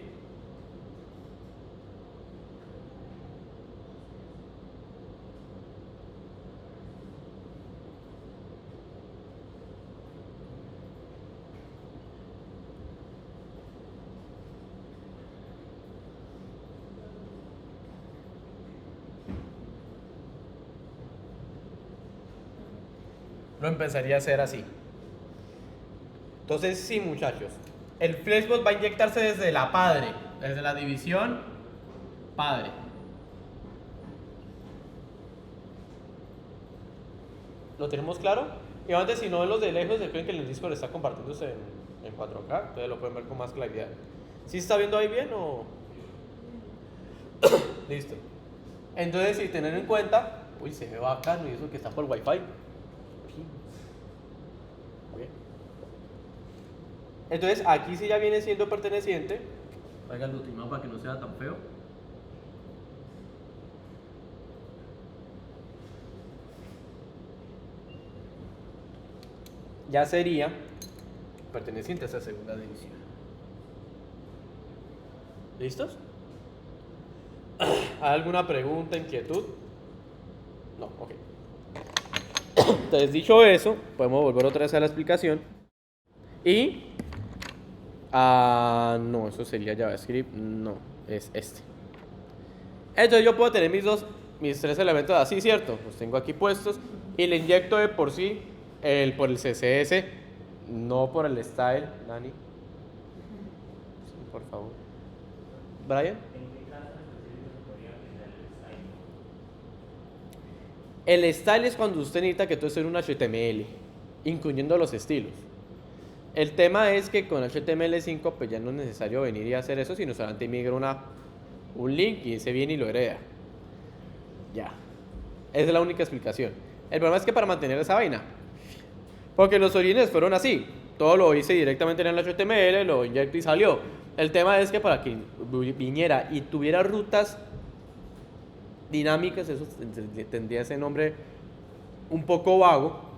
lo empezaría a hacer así. Entonces, sí, muchachos, el Flexbox va a inyectarse desde la padre, desde la división padre. ¿Lo tenemos claro? Y antes, si no, los de lejos, creen que el Discord está compartiéndose en 4K, entonces lo pueden ver con más claridad. ¿Sí está viendo ahí bien o...? Listo. Entonces, si tener en cuenta, uy, se ve bacano y eso que está por Wi-Fi. Entonces aquí sí ya viene siendo perteneciente. Haga el ultimado para que no sea tan feo. Ya sería perteneciente a esa segunda división. ¿Listos? ¿Hay alguna pregunta, inquietud? No, ok. Entonces dicho eso, podemos volver otra vez a la explicación. Y... no, eso sería JavaScript. No, es este. Entonces yo puedo tener mis tres elementos así, ¿cierto? Los tengo aquí puestos y le inyecto de por sí por el CSS, no por el style. Dani, sí, por favor. Brian. El style es cuando usted necesita que todo sea un HTML, incluyendo los estilos. El tema es que con HTML5 pues ya no es necesario venir y hacer eso, sino solamente migra un link y ese viene y lo hereda. Ya. Esa es la única explicación. El problema es que para mantener esa vaina, porque los orígenes fueron así, todo lo hice directamente en el HTML, lo inyecté y salió. El tema es que para que viniera y tuviera rutas dinámicas, eso tendría ese nombre un poco vago.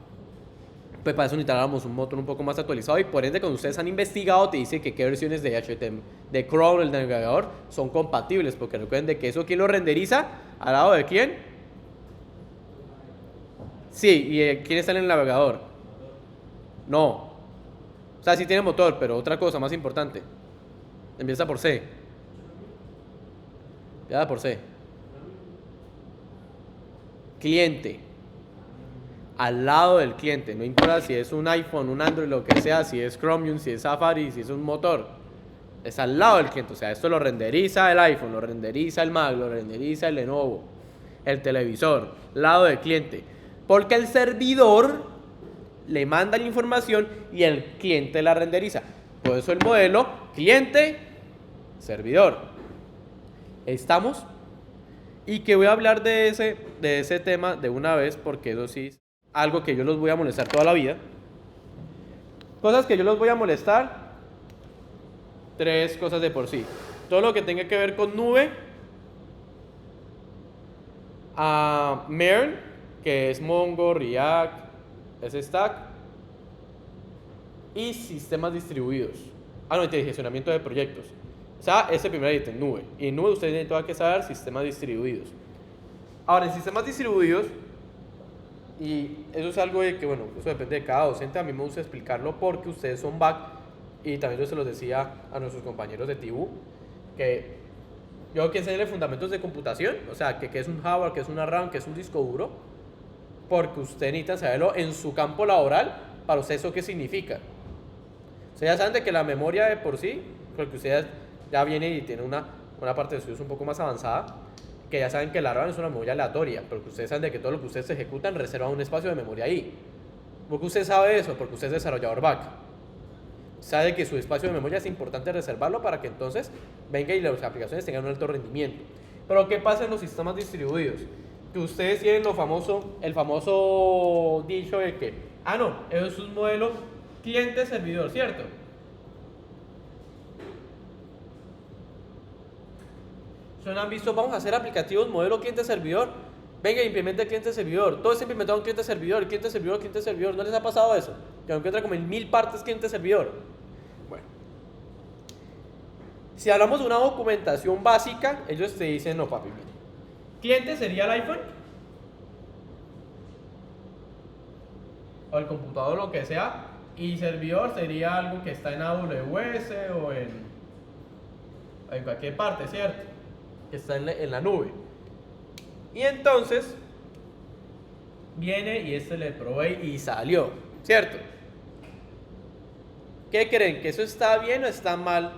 Pues para eso necesitábamos un motor un poco más actualizado y por ende cuando ustedes han investigado te dice que qué versiones de HTML, de Chrome, el navegador, son compatibles, porque recuerden de que eso ¿quién lo renderiza? ¿Al lado de quién? Sí, ¿y quién está en el navegador? No. O sea, sí tiene motor, pero otra cosa más importante. Empieza por C. Empieza por C. Cliente. Al lado del cliente, no importa si es un iPhone, un Android, lo que sea, si es Chromium, si es Safari, si es un motor, es al lado del cliente. O sea, esto lo renderiza el iPhone, lo renderiza el Mac, lo renderiza el Lenovo, el televisor, lado del cliente, porque el servidor le manda la información y el cliente la renderiza. Por eso el modelo cliente, servidor. ¿Estamos? Y que voy a hablar de ese tema de una vez, porque eso sí es algo que yo los voy a molestar toda la vida. Cosas que yo los voy a molestar, 3 cosas de por sí. Todo lo que tenga que ver con nube, MERN, que es Mongo, React, Stack, y sistemas distribuidos. No, gestionamiento de proyectos. O sea, ese primer ítem, nube. Y en nube ustedes tienen que saber sistemas distribuidos. Ahora, en sistemas distribuidos, y eso es algo de que, bueno, eso depende de cada docente, a mí me gusta explicarlo porque ustedes son back, y también yo se los decía a nuestros compañeros de TIBU, que yo que enseñarle fundamentos de computación, o sea, que es un hardware, que es una RAM, que es un disco duro, porque usted necesita saberlo en su campo laboral. Para usted, ¿eso qué significa? Ustedes ya saben de que la memoria de por sí, porque usted ya viene y tiene una parte de estudios un poco más avanzada, que ya saben que la RAM es una memoria aleatoria, porque ustedes saben de que todo lo que ustedes ejecutan reserva un espacio de memoria ahí. ¿Por qué usted sabe eso? Porque usted es desarrollador back. Sabe que su espacio de memoria es importante reservarlo para que entonces venga y las aplicaciones tengan un alto rendimiento. Pero ¿qué pasa en los sistemas distribuidos? Que ustedes tienen el famoso dicho de que, no, eso es un modelo cliente-servidor, ¿cierto? ¿Ustedes han visto? Vamos a hacer aplicativos modelo cliente-servidor. Venga, implemente cliente-servidor. Todo está implementado en cliente-servidor, cliente-servidor, cliente-servidor. ¿No les ha pasado eso? Que encuentra como en 1000 partes cliente-servidor. Bueno. Si hablamos de una documentación básica, ellos te dicen, no papi, mire. Cliente sería el iPhone. O el computador, lo que sea. Y servidor sería algo que está en AWS o en cualquier parte, ¿cierto? Que está en la nube. Y entonces viene y le probé y salió, ¿cierto? ¿Qué creen? ¿Que eso está bien o está mal?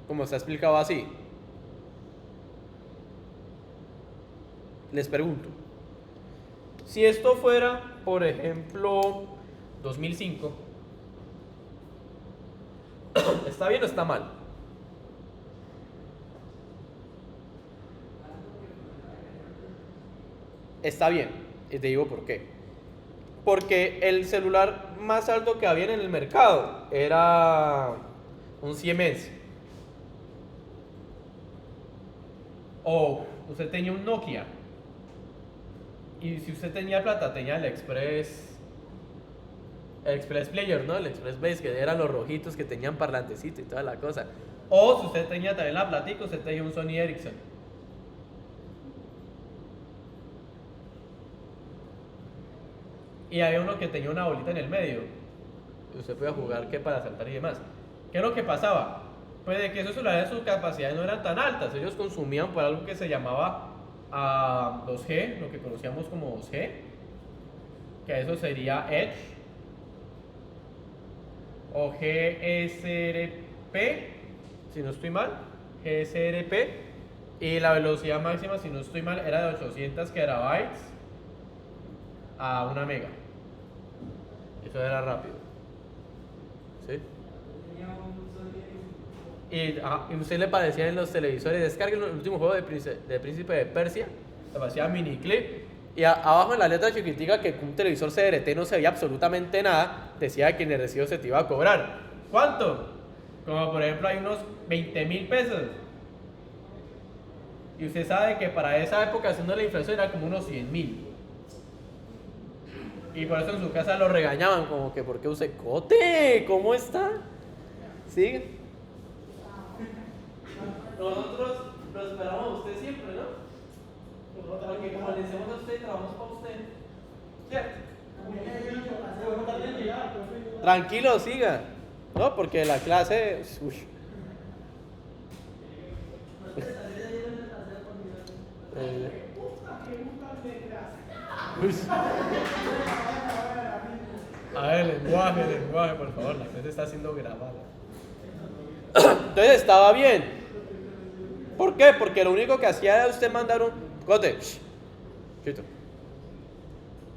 Como está explicado así. Les pregunto. Si esto fuera, por ejemplo, 2005, ¿está bien o está mal? Está bien, y te digo por qué. Porque el celular más alto que había en el mercado era un Siemens. O usted tenía un Nokia. Y si usted tenía plata, tenía el Express Player, ¿no? El Express Base, que eran los rojitos que tenían parlantecito y toda la cosa. O si usted tenía también la platica, usted tenía un Sony Ericsson. Y había uno que tenía una bolita en el medio. Y usted podía jugar que para saltar y demás. ¿Qué es lo que pasaba? Pues de que esos celulares, sus capacidades no eran tan altas. Ellos consumían por algo que se llamaba 2G, lo que conocíamos como 2G. Que eso sería Edge. O GSRP, si no estoy mal. GSRP. Y la velocidad máxima, si no estoy mal, era de 800 kB a 1 mega. Eso era rápido. ¿Sí? Y usted le parecía en los televisores, descarguen el último juego de Príncipe de Persia, le parecía miniclip. Y abajo en la letra chiquitica que un televisor CRT no se veía absolutamente nada, decía que en el recibo se te iba a cobrar. ¿Cuánto? Como por ejemplo hay unos 20,000 pesos. Y usted sabe que para esa época, haciendo la inflación, era como unos 100,000. Y por eso en su casa lo regañaban, como que, ¿por qué usted cote? ¿Cómo está? ¿Sigue? Nosotros lo esperamos a usted siempre, ¿no? Porque como le decimos a usted, trabajamos para usted. ¿Cierto? Tranquilo, siga. No, porque la clase... Uy. A ver, lenguaje, por favor, la clase está siendo grabada. Entonces estaba bien. ¿Por qué? Porque lo único que hacía era usted mandar un... Cote, quito.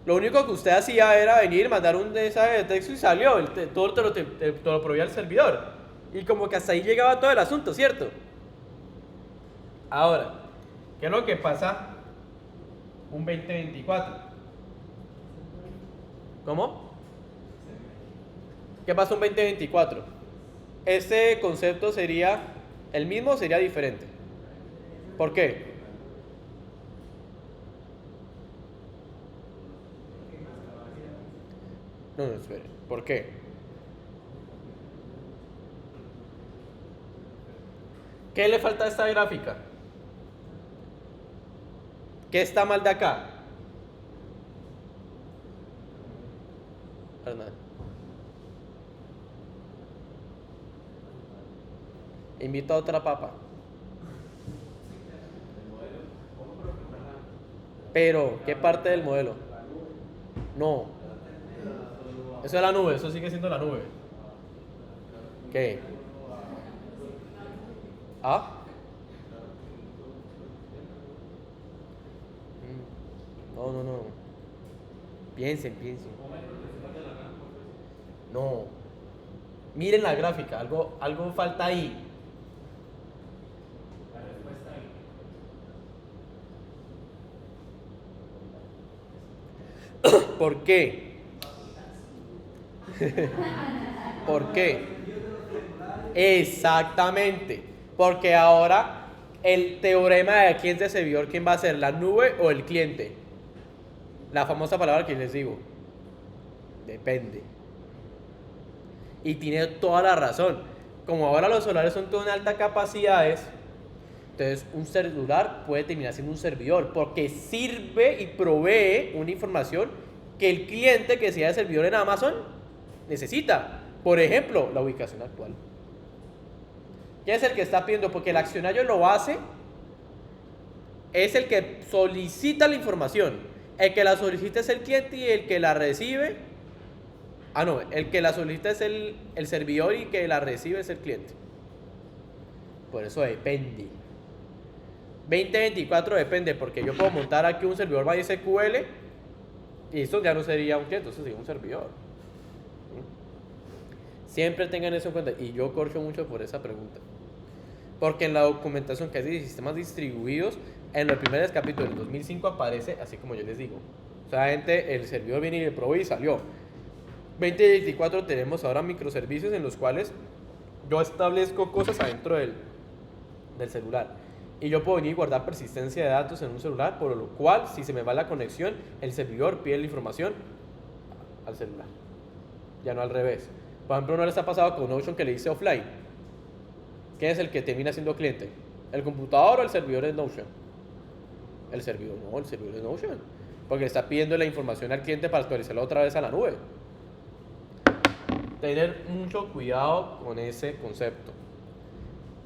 Lo único que usted hacía era venir, mandar un mensaje de texto y salió. Todo te lo proveía el servidor. Y como que hasta ahí llegaba todo el asunto, ¿cierto? Ahora, ¿qué es lo que pasa un 2024? ¿Cómo? ¿Qué pasa un 2024? Este concepto sería el mismo, sería diferente. ¿Por qué? No, espere. ¿Por qué? ¿Qué le falta a esta gráfica? ¿Qué está mal de acá? Hernán. Invito a otra papa. Pero, ¿qué parte del modelo? No. Eso es la nube, eso sigue siendo la nube. ¿Qué? ¿Ah? No. Piensen. No. Miren la gráfica, algo falta ahí. ¿Por qué? ¿Por qué? Exactamente. Porque ahora el teorema de quién es de servidor, quién va a ser, la nube o el cliente. La famosa palabra que les digo. Depende. Y tiene toda la razón. Como ahora los celulares son de altas capacidades, entonces un celular puede terminar siendo un servidor porque sirve y provee una información que el cliente que sea servidor en Amazon necesita. Por ejemplo, la ubicación actual. ¿Quién es el que está pidiendo? Porque el accionario lo hace, es el que solicita la información. El que la solicita es el cliente y el que la recibe. El que la solicita es el servidor y que la recibe es el cliente. Por eso depende. 2024 depende, porque yo puedo montar aquí un servidor MySQL y esto ya no sería un cliente, eso sería un servidor. Siempre tengan eso en cuenta, y yo corcho mucho por esa pregunta. Porque en la documentación que hace de sistemas distribuidos, en los primeros capítulos del 2005 aparece así como yo les digo. O sea, gente, el servidor viene y le probó y salió. 2024 tenemos ahora microservicios en los cuales yo establezco cosas adentro del celular. Y yo puedo venir y guardar persistencia de datos en un celular, por lo cual, si se me va la conexión, el servidor pide la información al celular. Ya no al revés. Por ejemplo, ¿no les ha pasado con Notion que le dice offline? ¿Quién es el que termina siendo cliente? ¿El computador o el servidor de Notion? El servidor de Notion. Porque le está pidiendo la información al cliente para actualizarla otra vez a la nube. Tener mucho cuidado con ese concepto.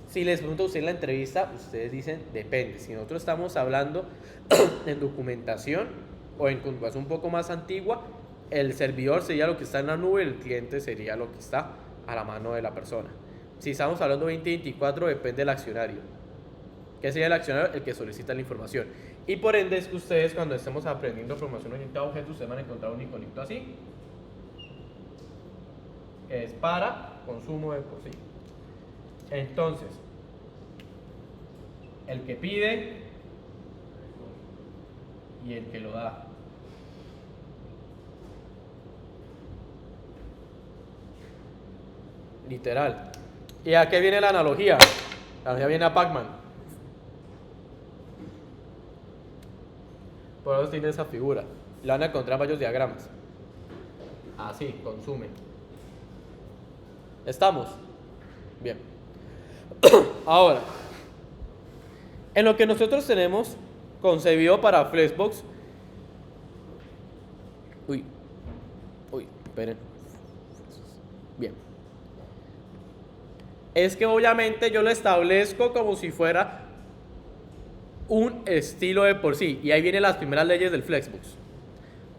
Si les pregunto a usted en la entrevista, ustedes dicen depende. Si nosotros estamos hablando en documentación o en configuración un poco más antigua, el servidor sería lo que está en la nube, el cliente sería lo que está a la mano de la persona. Si estamos hablando de 2024, depende del accionario. ¿Qué sería el accionario? El que solicita la información. Y por ende es que ustedes, cuando estemos aprendiendo programación orientada a objetos, ustedes van a encontrar un iconito así, que es para consumo de por sí. Entonces, el que pide y el que lo da. Literal. ¿Y a qué viene la analogía? La analogía viene a Pac-Man. Por eso tiene esa figura. La van a encontrar en varios diagramas. Así, consume. ¿Estamos? Bien. Ahora, en lo que nosotros tenemos concebido para Flexbox. Uy, esperen. Bien. Es que obviamente yo lo establezco como si fuera un estilo de por sí. Y ahí vienen las primeras leyes del Flexbox.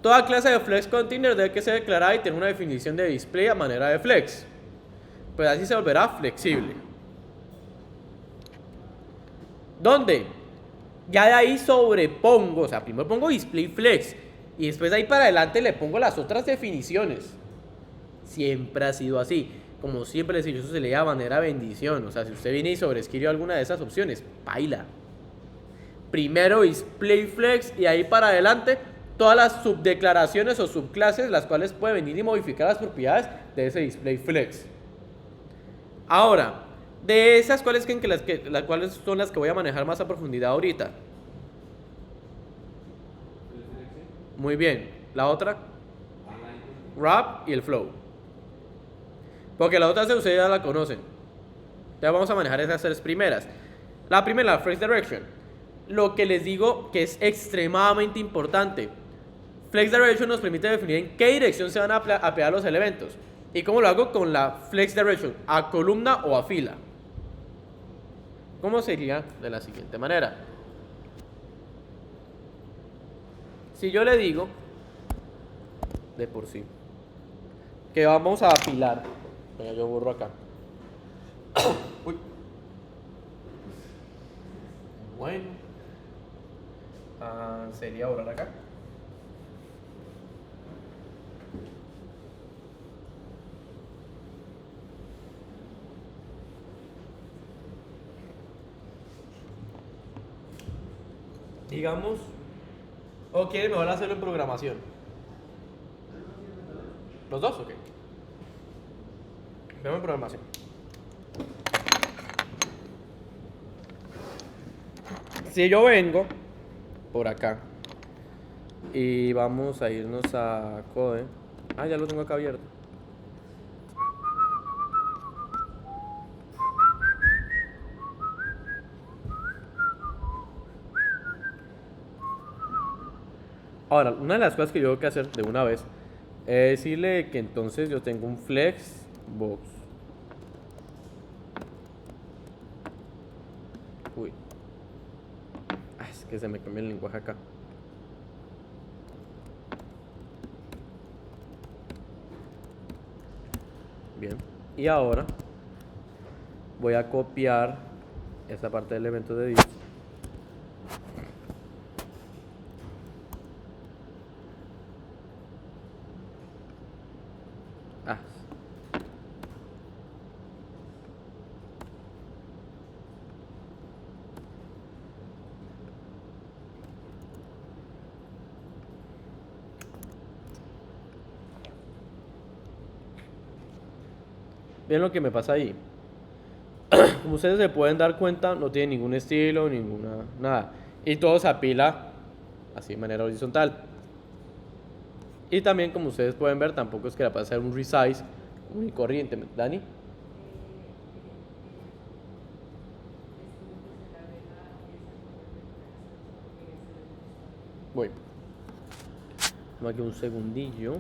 Toda clase de Flex Container debe que ser declarada y tener una definición de display a manera de flex. Pues así se volverá flexible. ¿Dónde? Ya de ahí sobrepongo, o sea, primero pongo display flex y después de ahí para adelante le pongo las otras definiciones. Siempre ha sido así. Como siempre les digo, eso se le llama manera bendición. O sea, si usted viene y sobreescribe alguna de esas opciones, baila. Primero display flex y ahí para adelante todas las subdeclaraciones o subclases las cuales puede venir y modificar las propiedades de ese display flex. Ahora, de esas, ¿cuáles creen las cuales son las que voy a manejar más a profundidad ahorita? Muy bien. ¿La otra? Wrap y el flow. Porque la otra ustedes ya la conocen. Ya vamos a manejar esas tres primeras. La primera, la Flex Direction. Lo que les digo que es extremadamente importante. Flex Direction nos permite definir en qué dirección se van a pegar los elementos. ¿Y cómo lo hago? Con la Flex Direction, a columna o a fila. ¿Cómo sería? De la siguiente manera. Si yo le digo, de por sí, que vamos a apilar, venga, yo borro acá. Uy. Bueno, sería borrar acá. Digamos, o quiere mejor hacerlo en programación. ¿Los dos o qué? Vemos en programación. Si yo vengo por acá y vamos a irnos a Code. Ah, ya lo tengo acá abierto. Ahora, una de las cosas que yo tengo que hacer de una vez es decirle que entonces yo tengo un flex box. Uy. Es que se me cambió el lenguaje acá. Bien. Y ahora voy a copiar esta parte del elemento de div. Bien lo que me pasa ahí. Como ustedes se pueden dar cuenta, no tiene ningún estilo, nada. Y todo se apila así de manera horizontal. Y también, como ustedes pueden ver, tampoco es que la pueda hacer un resize común y corriente. ¿Dani? Voy. Vamos aquí un segundillo.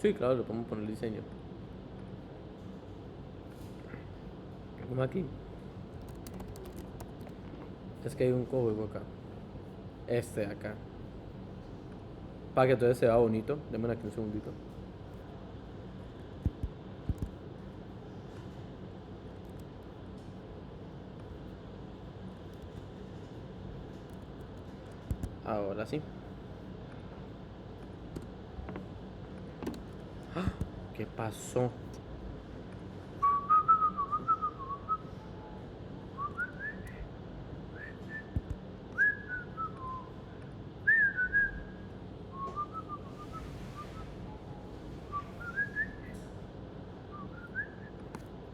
Sí, claro, lo podemos poner el diseño. Vamos aquí. Es que hay un código acá. Este de acá. Para que entonces se vea bonito. Denme aquí un segundito. Ahora sí. ¡Ah! ¿Qué pasó?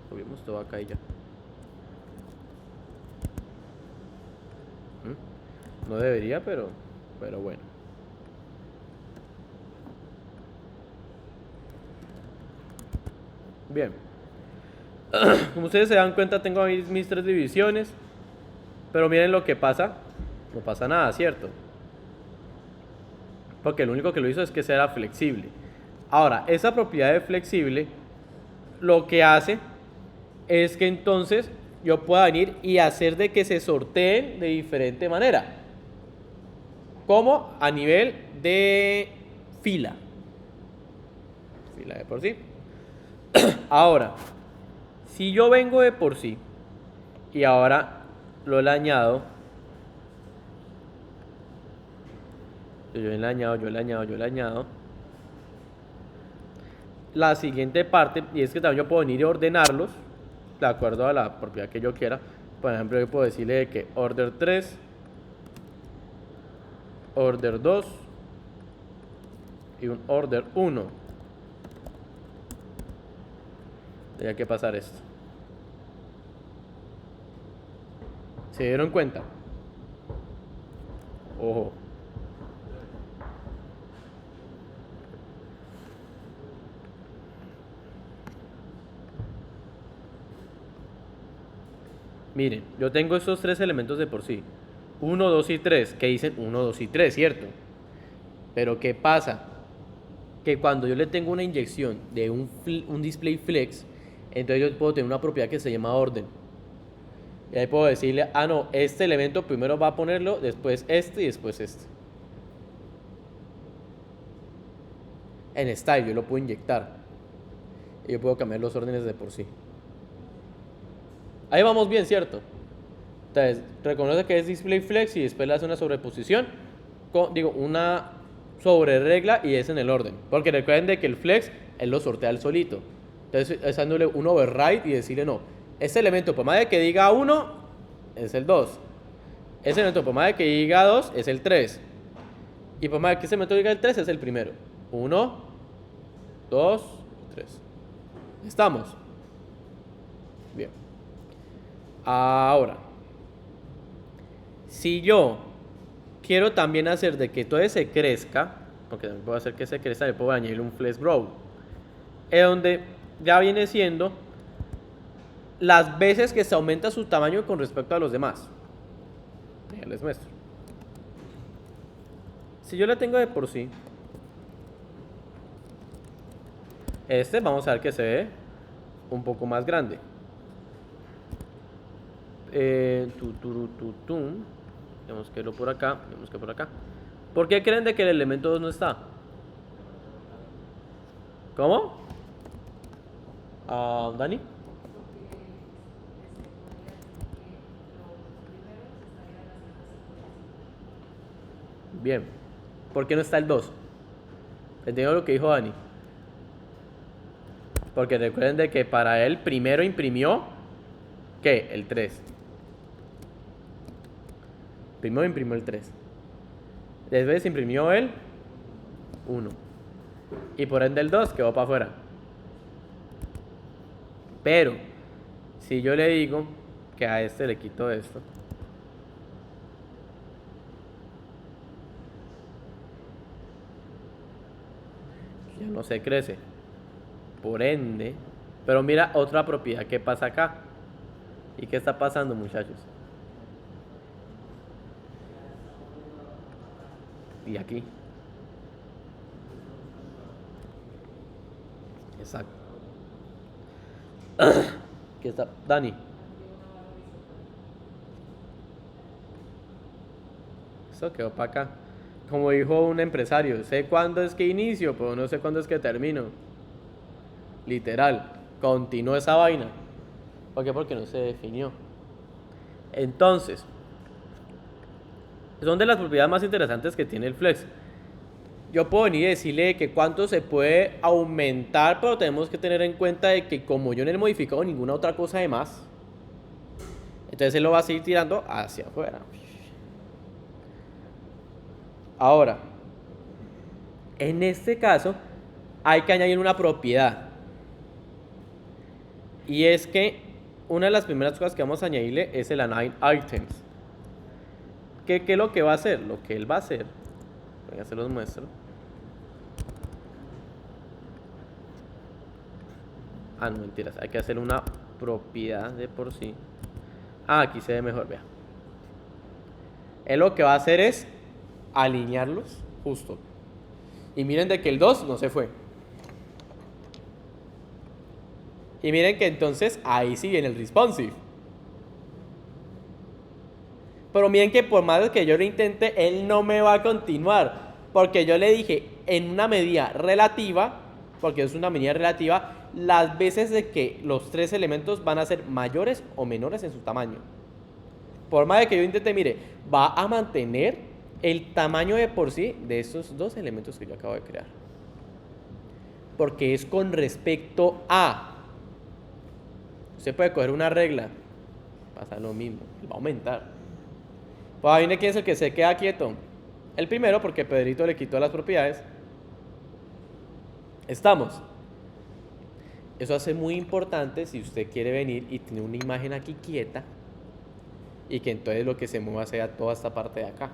Subimos todo acá y ya. No debería, pero bueno. Bien. Como ustedes se dan cuenta, tengo mis 3 divisiones. Pero miren lo que pasa. No pasa nada, ¿cierto? Porque lo único que lo hizo es que sea flexible. Ahora, esa propiedad de flexible lo que hace es que entonces yo pueda venir y hacer de que se sorteen de diferente manera. Como a nivel de fila. Fila de por sí. Ahora, si yo vengo de por sí y ahora lo le añado, yo le añado, la siguiente parte, y es que también yo puedo venir y ordenarlos de acuerdo a la propiedad que yo quiera. Por ejemplo, yo puedo decirle de que order 3, order 2 y un order 1. Tenía que pasar esto. ¿Se dieron cuenta? Ojo. Miren, yo tengo estos 3 elementos de por sí. 1, 2 y 3, que dicen 1, 2 y 3, ¿cierto? Pero ¿qué pasa? Que cuando yo le tengo una inyección de un display flex, entonces yo puedo tener una propiedad que se llama orden. Y ahí puedo decirle, ah, no, este elemento primero va a ponerlo, después este y después este. En style yo lo puedo inyectar. Y yo puedo cambiar los órdenes de por sí. Ahí vamos bien, ¿cierto? Entonces, reconoce que es display flex y después le hace una sobreposición. Una sobre regla y es en el orden. Porque recuerden de que el flex, él lo sortea él solito. Entonces, es dándole un override y decirle no. Este elemento, por más de que diga 1, es el 2. Ese elemento, por más de que diga 2, es el 3. Y por más de que ese elemento diga el 3, es el primero. 1, 2, 3. ¿Estamos? Bien. Ahora, si yo quiero también hacer de que todo se crezca, porque también puedo hacer que se crezca, le puedo añadir un flex grow. Es donde ya viene siendo las veces que se aumenta su tamaño con respecto a los demás. Ya les muestro. Si yo le tengo de por sí, vamos a ver que se ve un poco más grande. Tenemos que irlo por acá, tenemos que por acá. ¿Por qué creen de que el elemento 2 no está? ¿Cómo? ¿Dani? Bien. ¿Por qué no está el 2? Entiendo lo que dijo Dani. Porque recuerden de que para él primero imprimió ¿qué? El 3. Primero imprimió el 3. Después imprimió el 1. Y por ende el 2 quedó para afuera. Pero si yo le digo que a este le quito esto, ya no se crece. Por ende, pero mira otra propiedad que pasa acá. ¿Y qué está pasando, muchachos? Y aquí. Exacto. ¿Qué está? Dani. Eso quedó para acá. Como dijo un empresario, sé cuándo es que inicio, pero no sé cuándo es que termino. Literal, continuó esa vaina. ¿Por qué? Porque no se definió. Entonces, son de las propiedades más interesantes que tiene el flex. Yo puedo venir y decirle que cuánto se puede aumentar, pero tenemos que tener en cuenta de que como yo no he modificado ninguna otra cosa de más, entonces él lo va a seguir tirando hacia afuera. Ahora, en este caso, hay que añadir una propiedad. Y es que una de las primeras cosas que vamos a añadirle es el align items. ¿Qué es lo que va a hacer? Lo que él va a hacer, venga, se los muestro. Ah, no, mentiras, hay que hacer una propiedad de por sí. Ah, aquí se ve mejor, vea. Él lo que va a hacer es alinearlos justo. Y miren de que el 2 no se fue. Y miren que entonces ahí sí viene el responsive. Pero miren que por más que yo lo intente, él no me va a continuar. Porque yo le dije en una medida relativa, porque es una medida relativa, las veces de que los tres elementos van a ser mayores o menores en su tamaño. Por más de que yo intente, mire, va a mantener el tamaño de por sí de estos dos elementos que yo acabo de crear. Porque es con respecto a... Usted puede coger una regla, pasa lo mismo, va a aumentar. Pues ahí viene quién es el que se queda quieto. El primero, porque Pedrito le quitó las propiedades. Estamos. Eso hace muy importante si usted quiere venir y tener una imagen aquí quieta y que entonces lo que se mueva sea toda esta parte de acá.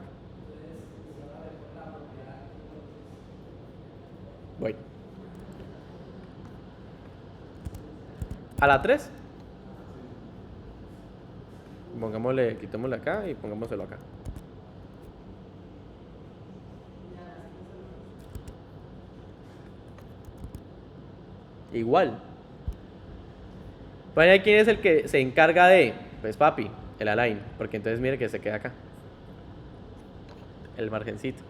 Voy. A la 3. Pongámosle, quitémosle acá y pongámoselo acá. Igual. Bueno, ¿quién es el que se encarga de? Pues papi, el align, porque entonces mire que se queda acá. El margencito.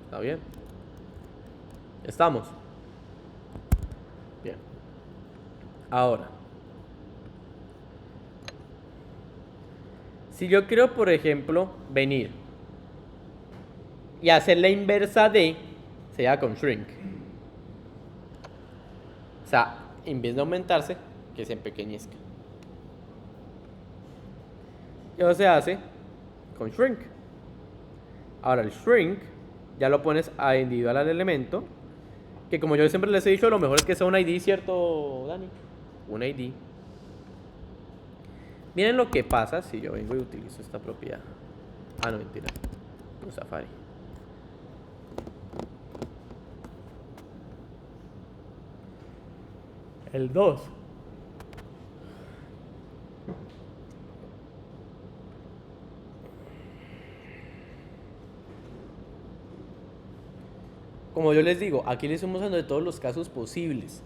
¿Está bien? ¿Estamos? Bien. Ahora, si yo quiero, por ejemplo, venir y hacer la inversa de, sería con shrink. O sea, en vez de aumentarse, que se empequeñezca. Y eso se hace con shrink. Ahora el shrink ya lo pones a individual al elemento, que como yo siempre les he dicho, lo mejor es que sea un ID, ¿cierto, Dani? Un ID. Miren lo que pasa si yo vengo y utilizo esta propiedad. Ah, no, mentira. Un Safari. El 2. Como yo les digo, aquí les estamos usando de todos los casos posibles.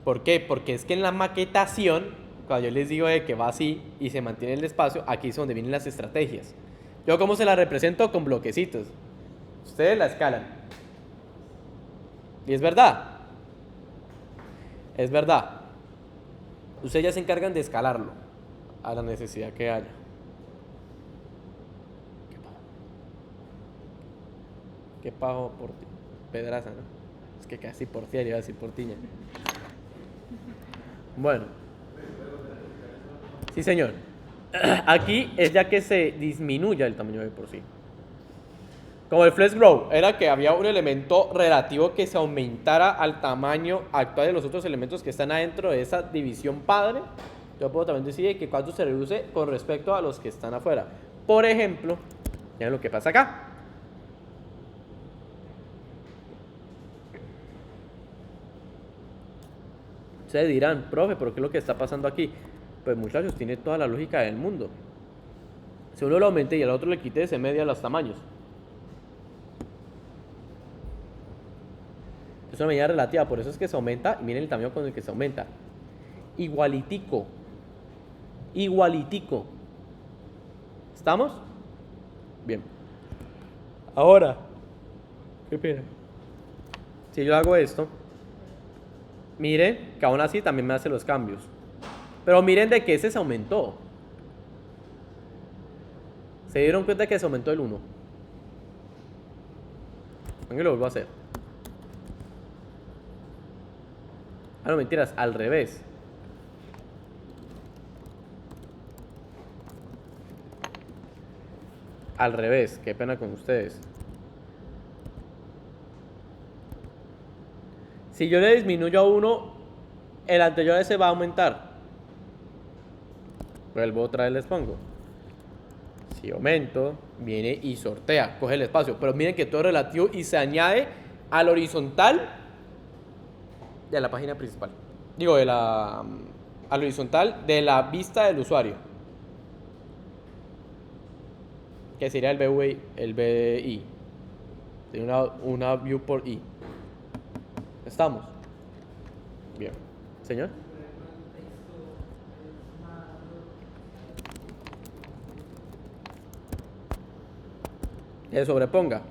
¿Por qué? Porque es que en la maquetación, cuando yo les digo de que va así y se mantiene el espacio, aquí es donde vienen las estrategias. Yo cómo se la represento con bloquecitos. Ustedes la escalan. Y es verdad. Es verdad. Ustedes ya se encargan de escalarlo a la necesidad que haya. ¿Qué pajo por ti? Pedraza, ¿no? Es que casi por ti, iba a decir por tiña. Bueno. Sí, señor. Aquí es ya que se disminuya el tamaño de por sí. Como el flex grow, era que había un elemento relativo que se aumentara al tamaño actual de los otros elementos que están adentro de esa división padre. Yo puedo también decir que cuánto se reduce con respecto a los que están afuera. Por ejemplo, miren lo que pasa acá. Ustedes dirán, profe, ¿pero qué es lo que está pasando aquí? Pues muchachos, tiene toda la lógica del mundo. Si uno lo aumente y al otro le quite, se media los tamaños. Es una medida relativa, por eso es que se aumenta. Y miren el tamaño con el que se aumenta. Igualitico. Igualitico. ¿Estamos? Bien. Ahora, ¿qué pena? Si yo hago esto, miren que aún así también me hace los cambios. Pero miren de que ese se aumentó. ¿Se dieron cuenta que se aumentó el 1? Venga, lo vuelvo a hacer. Ah, no, mentiras, al revés. Al revés, qué pena con ustedes. Si yo le disminuyo a 1, el anterior a ese va a aumentar. Vuelvo otra vez, les pongo. Si aumento, viene y sortea, coge el espacio. Pero miren que todo es relativo y se añade al horizontal de la página principal. Digo, al horizontal de la vista del usuario. Que sería el BI. De una view por I. ¿Estamos? Bien. ¿Señor? Que sobreponga.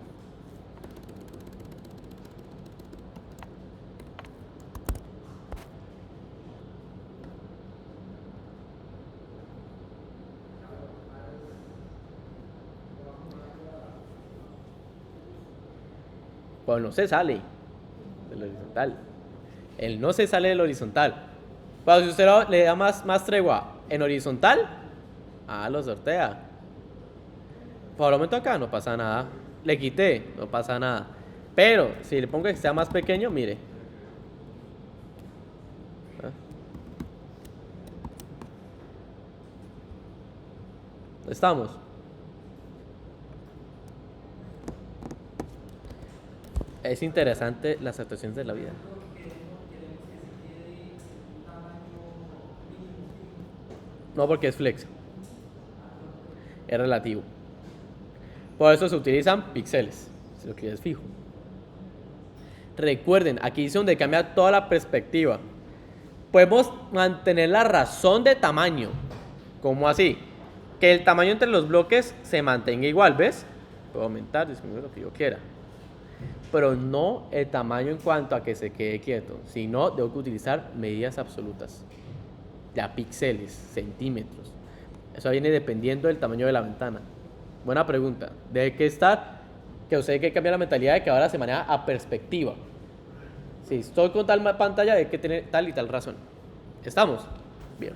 Pues no se sale del horizontal. Él no se sale del horizontal. Pero si usted le da más tregua en horizontal, lo sortea. Por el momento acá no pasa nada. Le quité, no pasa nada. Pero si le pongo que sea más pequeño, mire. ¿Estamos? Es interesante las actuaciones de la vida. No, porque es flex. Es relativo. Por eso se utilizan píxeles, si lo quieres fijo. Recuerden, aquí es donde cambia toda la perspectiva. Podemos mantener la razón de tamaño. ¿Cómo así? Que el tamaño entre los bloques se mantenga igual, ¿ves? Puedo aumentar, disminuir lo que yo quiera. Pero no el tamaño en cuanto a que se quede quieto, sino tengo que utilizar medidas absolutas. Ya píxeles, centímetros. Eso viene dependiendo del tamaño de la ventana. Buena pregunta. Debe que estar, que usted hay que cambiar la mentalidad de que ahora se maneja a perspectiva. Si estoy con tal pantalla, hay que tener tal y tal razón. ¿Estamos? Bien.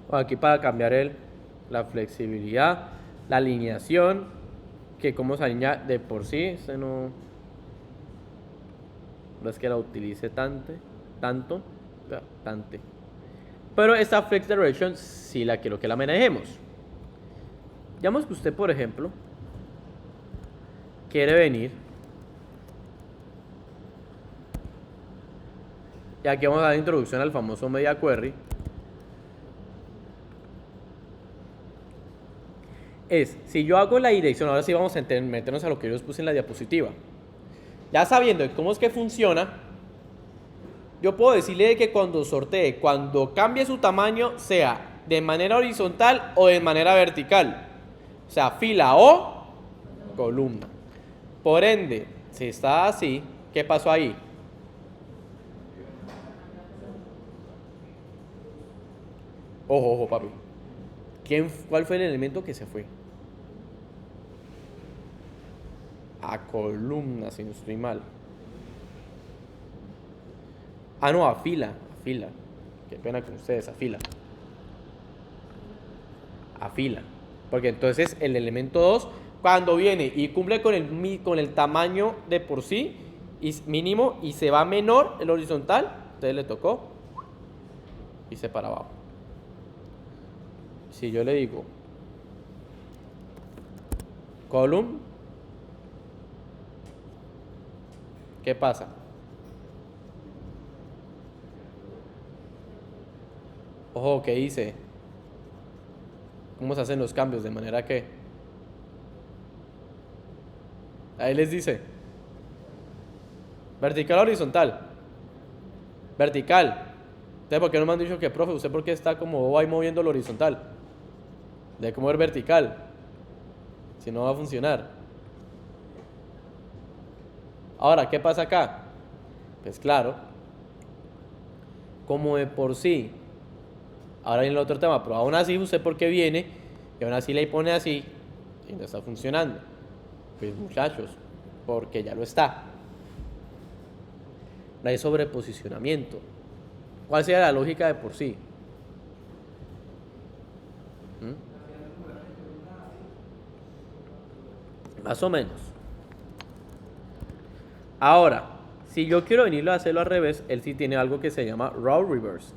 Bueno, aquí para cambiar la flexibilidad, la alineación, que como se alinea de por sí, este no es que la utilice tanto. Pero esta flex direction sí la quiero que la manejemos. Digamos que usted, por ejemplo, quiere venir. Y aquí vamos a dar introducción al famoso media query. Si yo hago la dirección, ahora sí vamos a meternos a lo que yo les puse en la diapositiva. Ya sabiendo cómo es que funciona, yo puedo decirle que cuando sortee, cuando cambie su tamaño, sea de manera horizontal o de manera vertical. O sea, fila o columna. Por ende, si está así, ¿qué pasó ahí? Ojo, ojo, papi. ¿Cuál fue el elemento que se fue? A columna, si no estoy mal. Ah, no, a fila. Qué pena con ustedes, a fila. Porque entonces el elemento 2, cuando viene y cumple con el tamaño de por sí mínimo y se va menor el horizontal, entonces le tocó irse para abajo. Si yo le digo column, ¿qué pasa? Ojo, ¿qué hice? ¿Cómo se hacen los cambios? De manera que ahí les dice vertical o horizontal. Vertical. Entonces, ¿por qué no me han dicho que, profe, usted por qué está como ahí moviendo lo horizontal? Debe mover vertical. Si no va a funcionar. Ahora, ¿qué pasa acá? Pues claro, como de por sí. Ahora viene el otro tema, pero aún así, ¿usted por qué viene? Y aún así le pone así y no está funcionando. Pues muchachos, porque ya lo está. No hay sobreposicionamiento. ¿Cuál sería la lógica de por sí? Más o menos. Ahora, si yo quiero venirlo a hacerlo al revés, él sí tiene algo que se llama row reverse.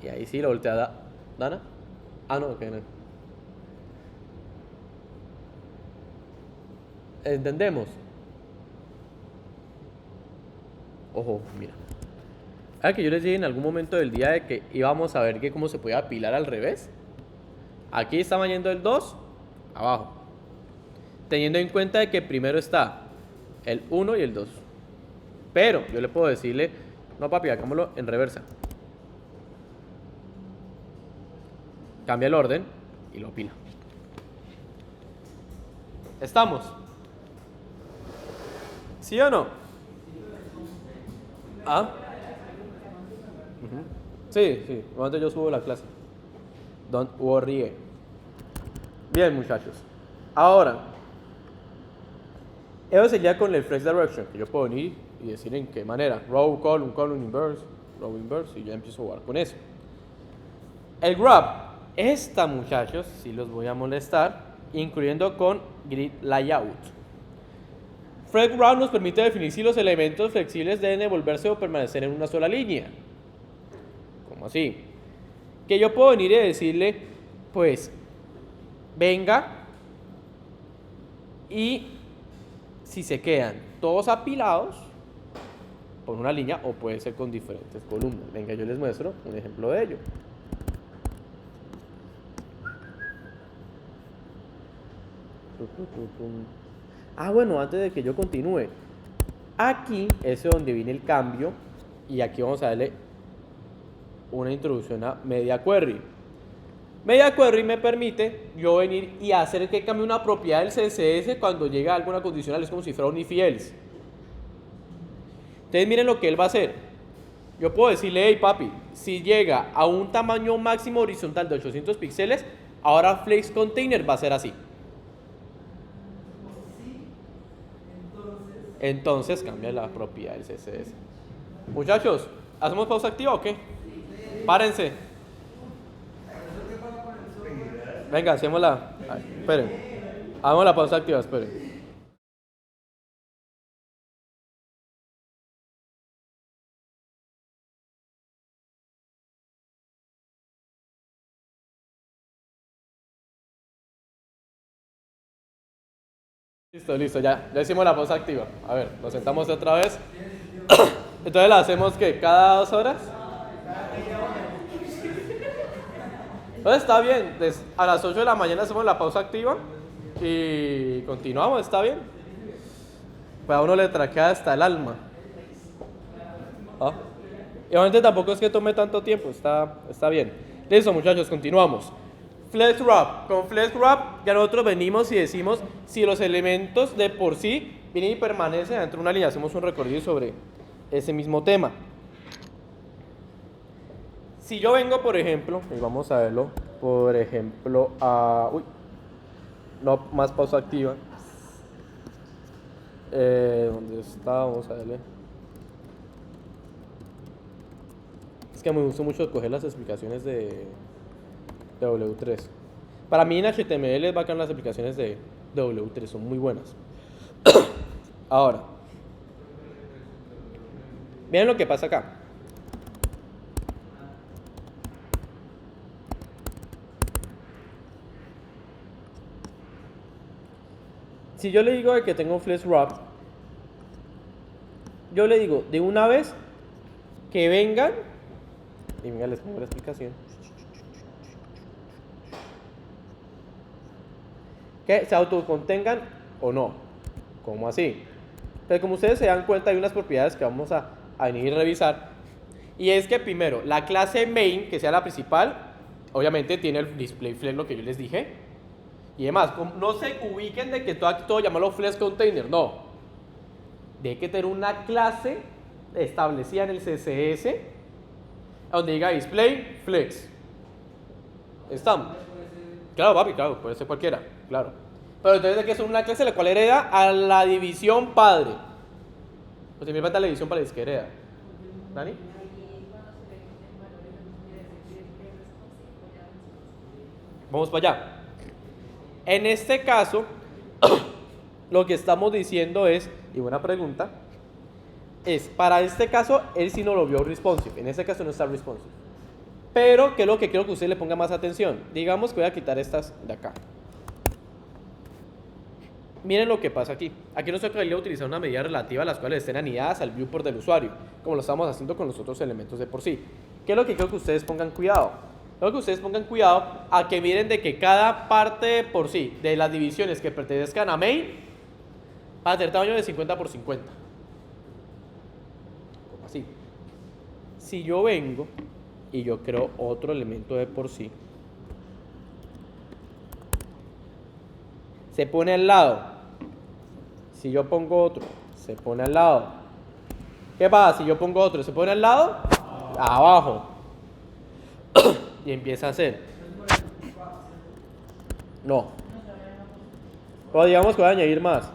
Y ahí sí lo voltea Dana. Ah, no, que no. ¿Entendemos? Ojo, mira. Ah, que yo les dije en algún momento del día de que íbamos a ver cómo se podía apilar al revés. Aquí estaba yendo el 2, abajo. Teniendo en cuenta de que primero está el 1 y el 2. Pero yo le puedo decirle, no papi, hagámoslo en reversa. Cambia el orden y lo apila. ¿Estamos? ¿Sí o no? ¿Ah? Sí, antes yo subo la clase. Don't worry. Bien, muchachos. Ahora, eso sería con el flex direction, que yo puedo venir y decir en qué manera. Row, column inverse, row inverse, y ya empiezo a jugar con eso. El grab. Esta, muchachos, sí los voy a molestar, incluyendo con grid layout. Flex grab nos permite definir si los elementos flexibles deben devolverse o permanecer en una sola línea. ¿Cómo así? Que yo puedo venir y decirle, pues, venga, y si se quedan. todos apilados por una línea o puede ser con diferentes columnas. Venga, yo les muestro un ejemplo de ello. Ah, bueno, antes de que yo continúe, aquí es donde viene el cambio y aquí vamos a darle una introducción a Media Query. Media Query me permite yo venir y hacer que cambie una propiedad del CSS cuando llega alguna condicional, es como si fuera un if else. Entonces miren lo que él va a hacer. Yo puedo decirle, hey papi, si llega a un tamaño máximo horizontal de 800 píxeles, ahora Flex Container va a ser así. Entonces cambia la propiedad del CSS. Muchachos, ¿hacemos pausa activa o qué? Párense. Venga, hacemos la... Esperen. Hagamos la pausa activa, esperen. Listo, ya hicimos la pausa activa. A ver, nos sentamos otra vez. Entonces la hacemos, ¿qué? ¿Cada 2 horas? Entonces está bien, a las 8 de la mañana hacemos la pausa activa y continuamos, ¿está bien? Pues a uno le traquea hasta el alma. ¿Ah? Y obviamente tampoco es que tome tanto tiempo, está bien. Listo, muchachos, continuamos. Flex Wrap. Con Flex Wrap ya nosotros venimos y decimos si los elementos de por sí vienen y permanecen dentro de una línea. Hacemos un recorrido sobre ese mismo tema. Si yo vengo, por ejemplo, y vamos a verlo, por ejemplo, a... Uy, no, más pausa activa. ¿Dónde está? Vamos a verle. Es que me gusta mucho coger las explicaciones de W3. Para mí en HTML es bacán las aplicaciones de W3, son muy buenas. Ahora, miren lo que pasa acá. Si yo le digo que tengo un Flex Wrap, yo le digo de una vez que vengan, y venga, les pongo la explicación, que se autocontengan o no. ¿Cómo así? Pero como ustedes se dan cuenta, hay unas propiedades que vamos a venir a revisar. Y es que primero, la clase main, que sea la principal, obviamente tiene el display flex, lo que yo les dije. Y además, no se ubiquen de que todo llamarlo flex container, no. Debe que tener una clase establecida en el CSS donde diga display flex. ¿Están? Claro, papi, claro, puede ser cualquiera, claro. Pero entonces hay que hacer una clase la cual hereda a la división padre. O sea, me falta la división para la que hereda. ¿Dani? Vamos para allá. En este caso, lo que estamos diciendo es, y buena pregunta, es, para este caso, él sí no lo vio responsive. En este caso no está responsive. Pero, ¿qué es lo que quiero que usted le ponga más atención? Digamos que voy a quitar estas de acá. Miren lo que pasa aquí. Aquí nosotros queremos utilizar una medida relativa a las cuales estén anidadas al viewport del usuario, como lo estamos haciendo con los otros elementos de por sí. ¿Qué es lo que quiero que ustedes pongan cuidado? Quiero que ustedes pongan cuidado a que miren de que cada parte de por sí, de las divisiones que pertenezcan a main, va a tener tamaño de 50 por 50. Como así. Si yo vengo y yo creo otro elemento de por sí, se pone al lado. Si yo pongo otro, se pone al lado. ¿Qué pasa? Si yo pongo otro, se pone al lado, abajo. Y empieza a hacer. No. Pero digamos que voy a añadir más.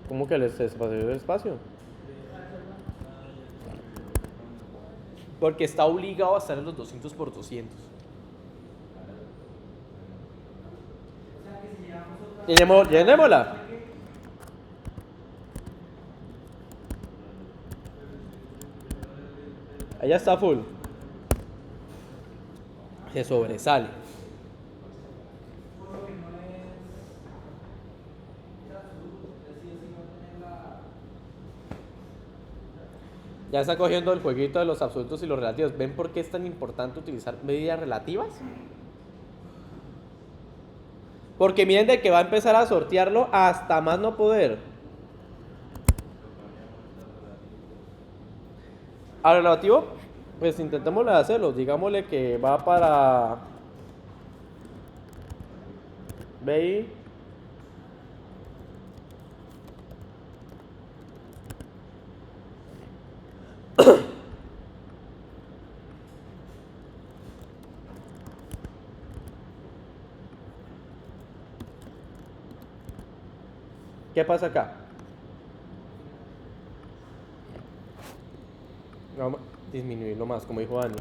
¿Cómo que les desapareció el espacio? Porque está obligado a estar en los 200 por 200. Llenémosla. Allá está full. se sobresale.
Por lo que no es absoluto, es decir, si no tener la.
Ya está cogiendo el jueguito de los absolutos y los relativos. ¿Ven por qué es tan importante utilizar medidas relativas? Porque miren de que va a empezar a sortearlo hasta más no poder. Al relativo, pues intentémosle hacerlo. Digámosle que va para BI. ¿Qué pasa acá? Vamos a disminuirlo más, como dijo Dani.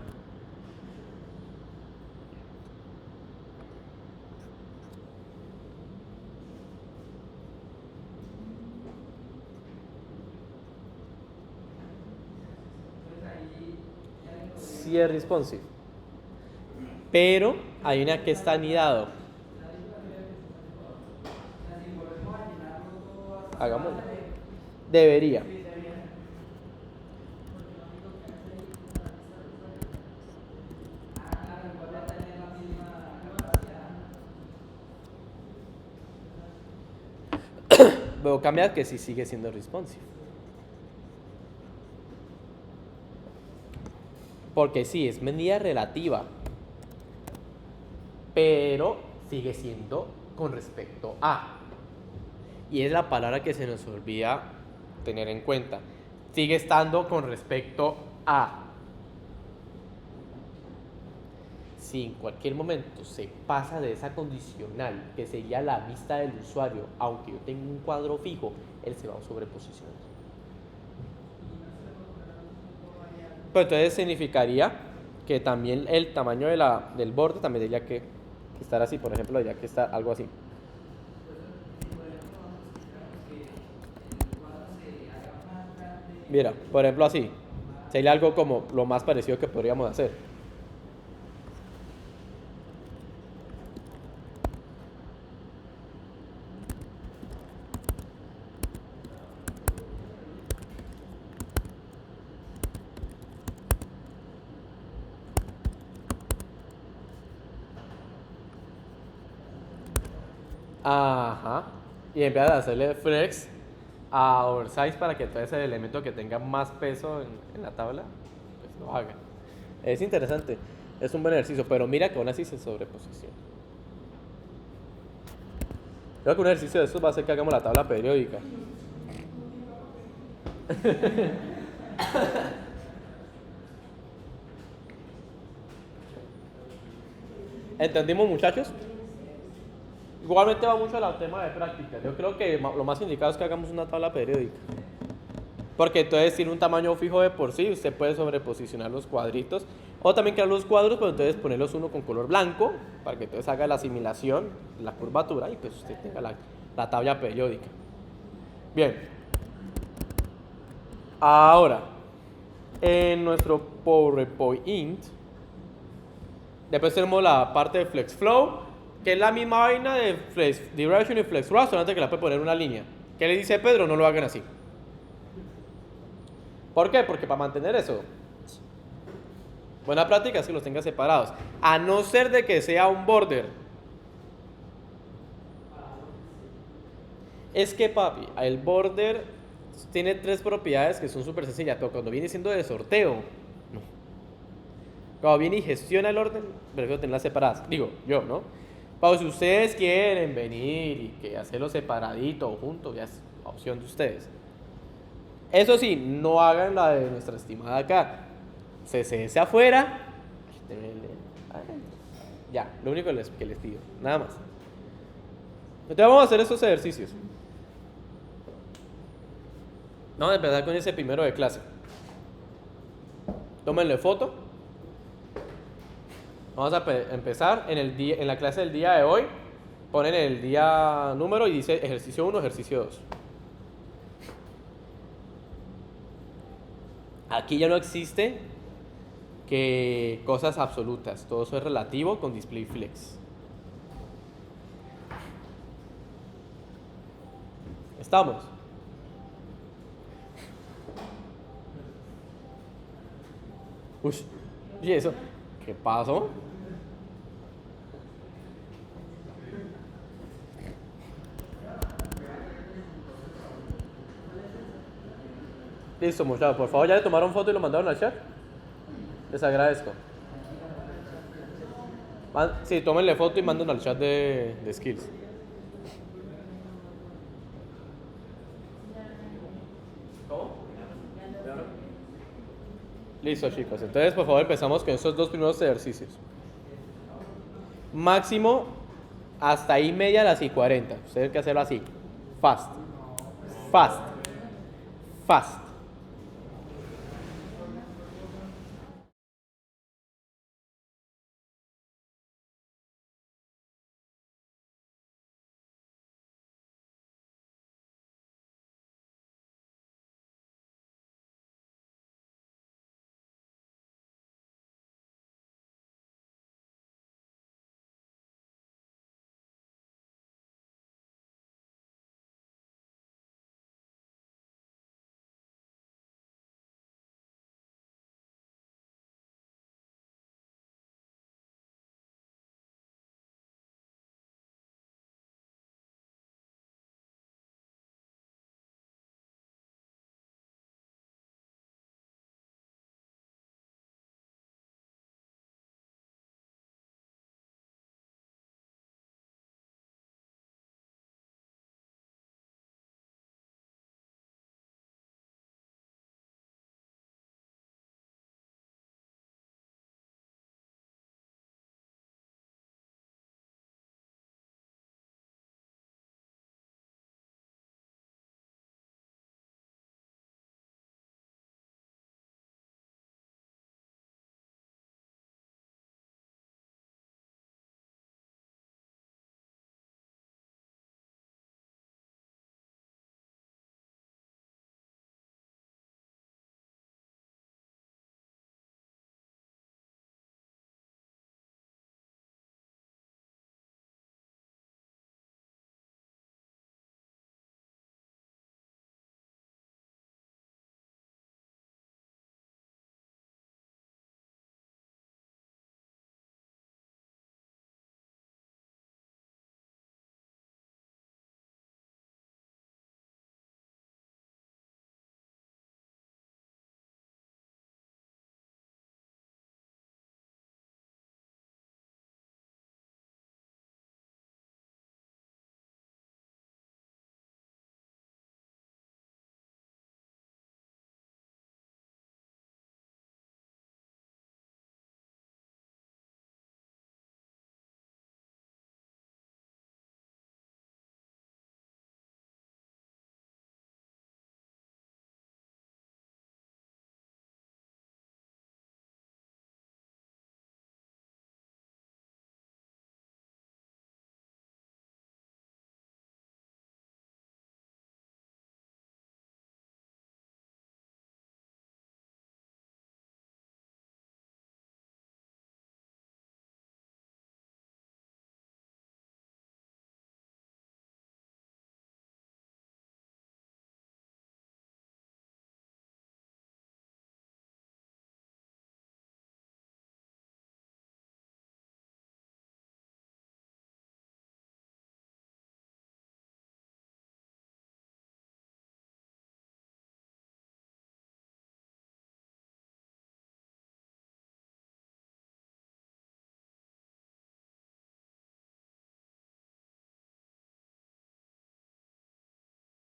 Sí es responsive. Pero hay una que está anidado. Hagámoslo. Debería. Luego cambia que sí sigue siendo responsive. Porque sí, es medida relativa. Pero sigue siendo con respecto a. Y es la palabra que se nos olvida tener en cuenta. Sigue estando con respecto a. Si en cualquier momento se pasa de esa condicional, que sería la vista del usuario, aunque yo tenga un cuadro fijo, él se va a sobreposicionar. Pues entonces significaría que también el tamaño del borde también tendría que estar así, por ejemplo, tendría que estar algo así. Mira, por ejemplo así, sería algo como lo más parecido que podríamos hacer. Ajá. Y en vez de hacerle flex a oversize para que todo ese elemento que tenga más peso en la tabla, pues lo haga. Es interesante. Es un buen ejercicio, pero mira que aún así se sobreposiciona. Creo que un ejercicio de estos va a hacer que hagamos la tabla periódica. ¿Entendimos, muchachos? Igualmente va mucho al tema de práctica. Yo creo que lo más indicado es que hagamos una tabla periódica. Porque entonces tiene un tamaño fijo de por sí, usted puede sobreposicionar los cuadritos. O también crear los cuadros, pero entonces ponerlos uno con color blanco, para que entonces haga la asimilación, la curvatura, y pues usted tenga la tabla periódica. Bien. Ahora, en nuestro PowerPoint, después tenemos la parte de FlexFlow, que es la misma vaina de Flex Direction y Flex Raster, antes que la puede poner una línea. ¿Qué le dice Pedro? No lo hagan así. ¿Por qué? Porque para mantener eso, buena práctica es que los tenga separados. A no ser de que sea un border. Es que, papi, el border tiene tres propiedades que son súper sencillas, pero cuando viene siendo de sorteo, no. Cuando viene y gestiona el orden, prefiero tenerlas separadas. Digo, yo, ¿no? Pero si ustedes quieren venir y que hacerlo separadito o junto, ya es opción de ustedes. Eso sí, no hagan la de nuestra estimada acá. CSS afuera. Ya, lo único que les pido, nada más. Entonces vamos a hacer esos ejercicios. Vamos a empezar con ese primero de clase. Tómenle foto. Vamos a empezar en la clase del día de hoy. Ponen el día número y dice ejercicio 1, ejercicio 2. Aquí ya no existe que cosas absolutas. Todo eso es relativo con display flex. ¿Estamos? Uy, ¿y eso? ¿Qué pasó? Listo, muchachos. Por favor, ya le tomaron foto y lo mandaron al chat. Les agradezco. Sí, tómenle foto y manden al chat de Skills. ¿Cómo? Listo, chicos. Entonces, por favor, empezamos con estos dos primeros ejercicios. Máximo hasta I media a las I40. Ustedes tienen que hacerlo así. Fast. Fast. Fast.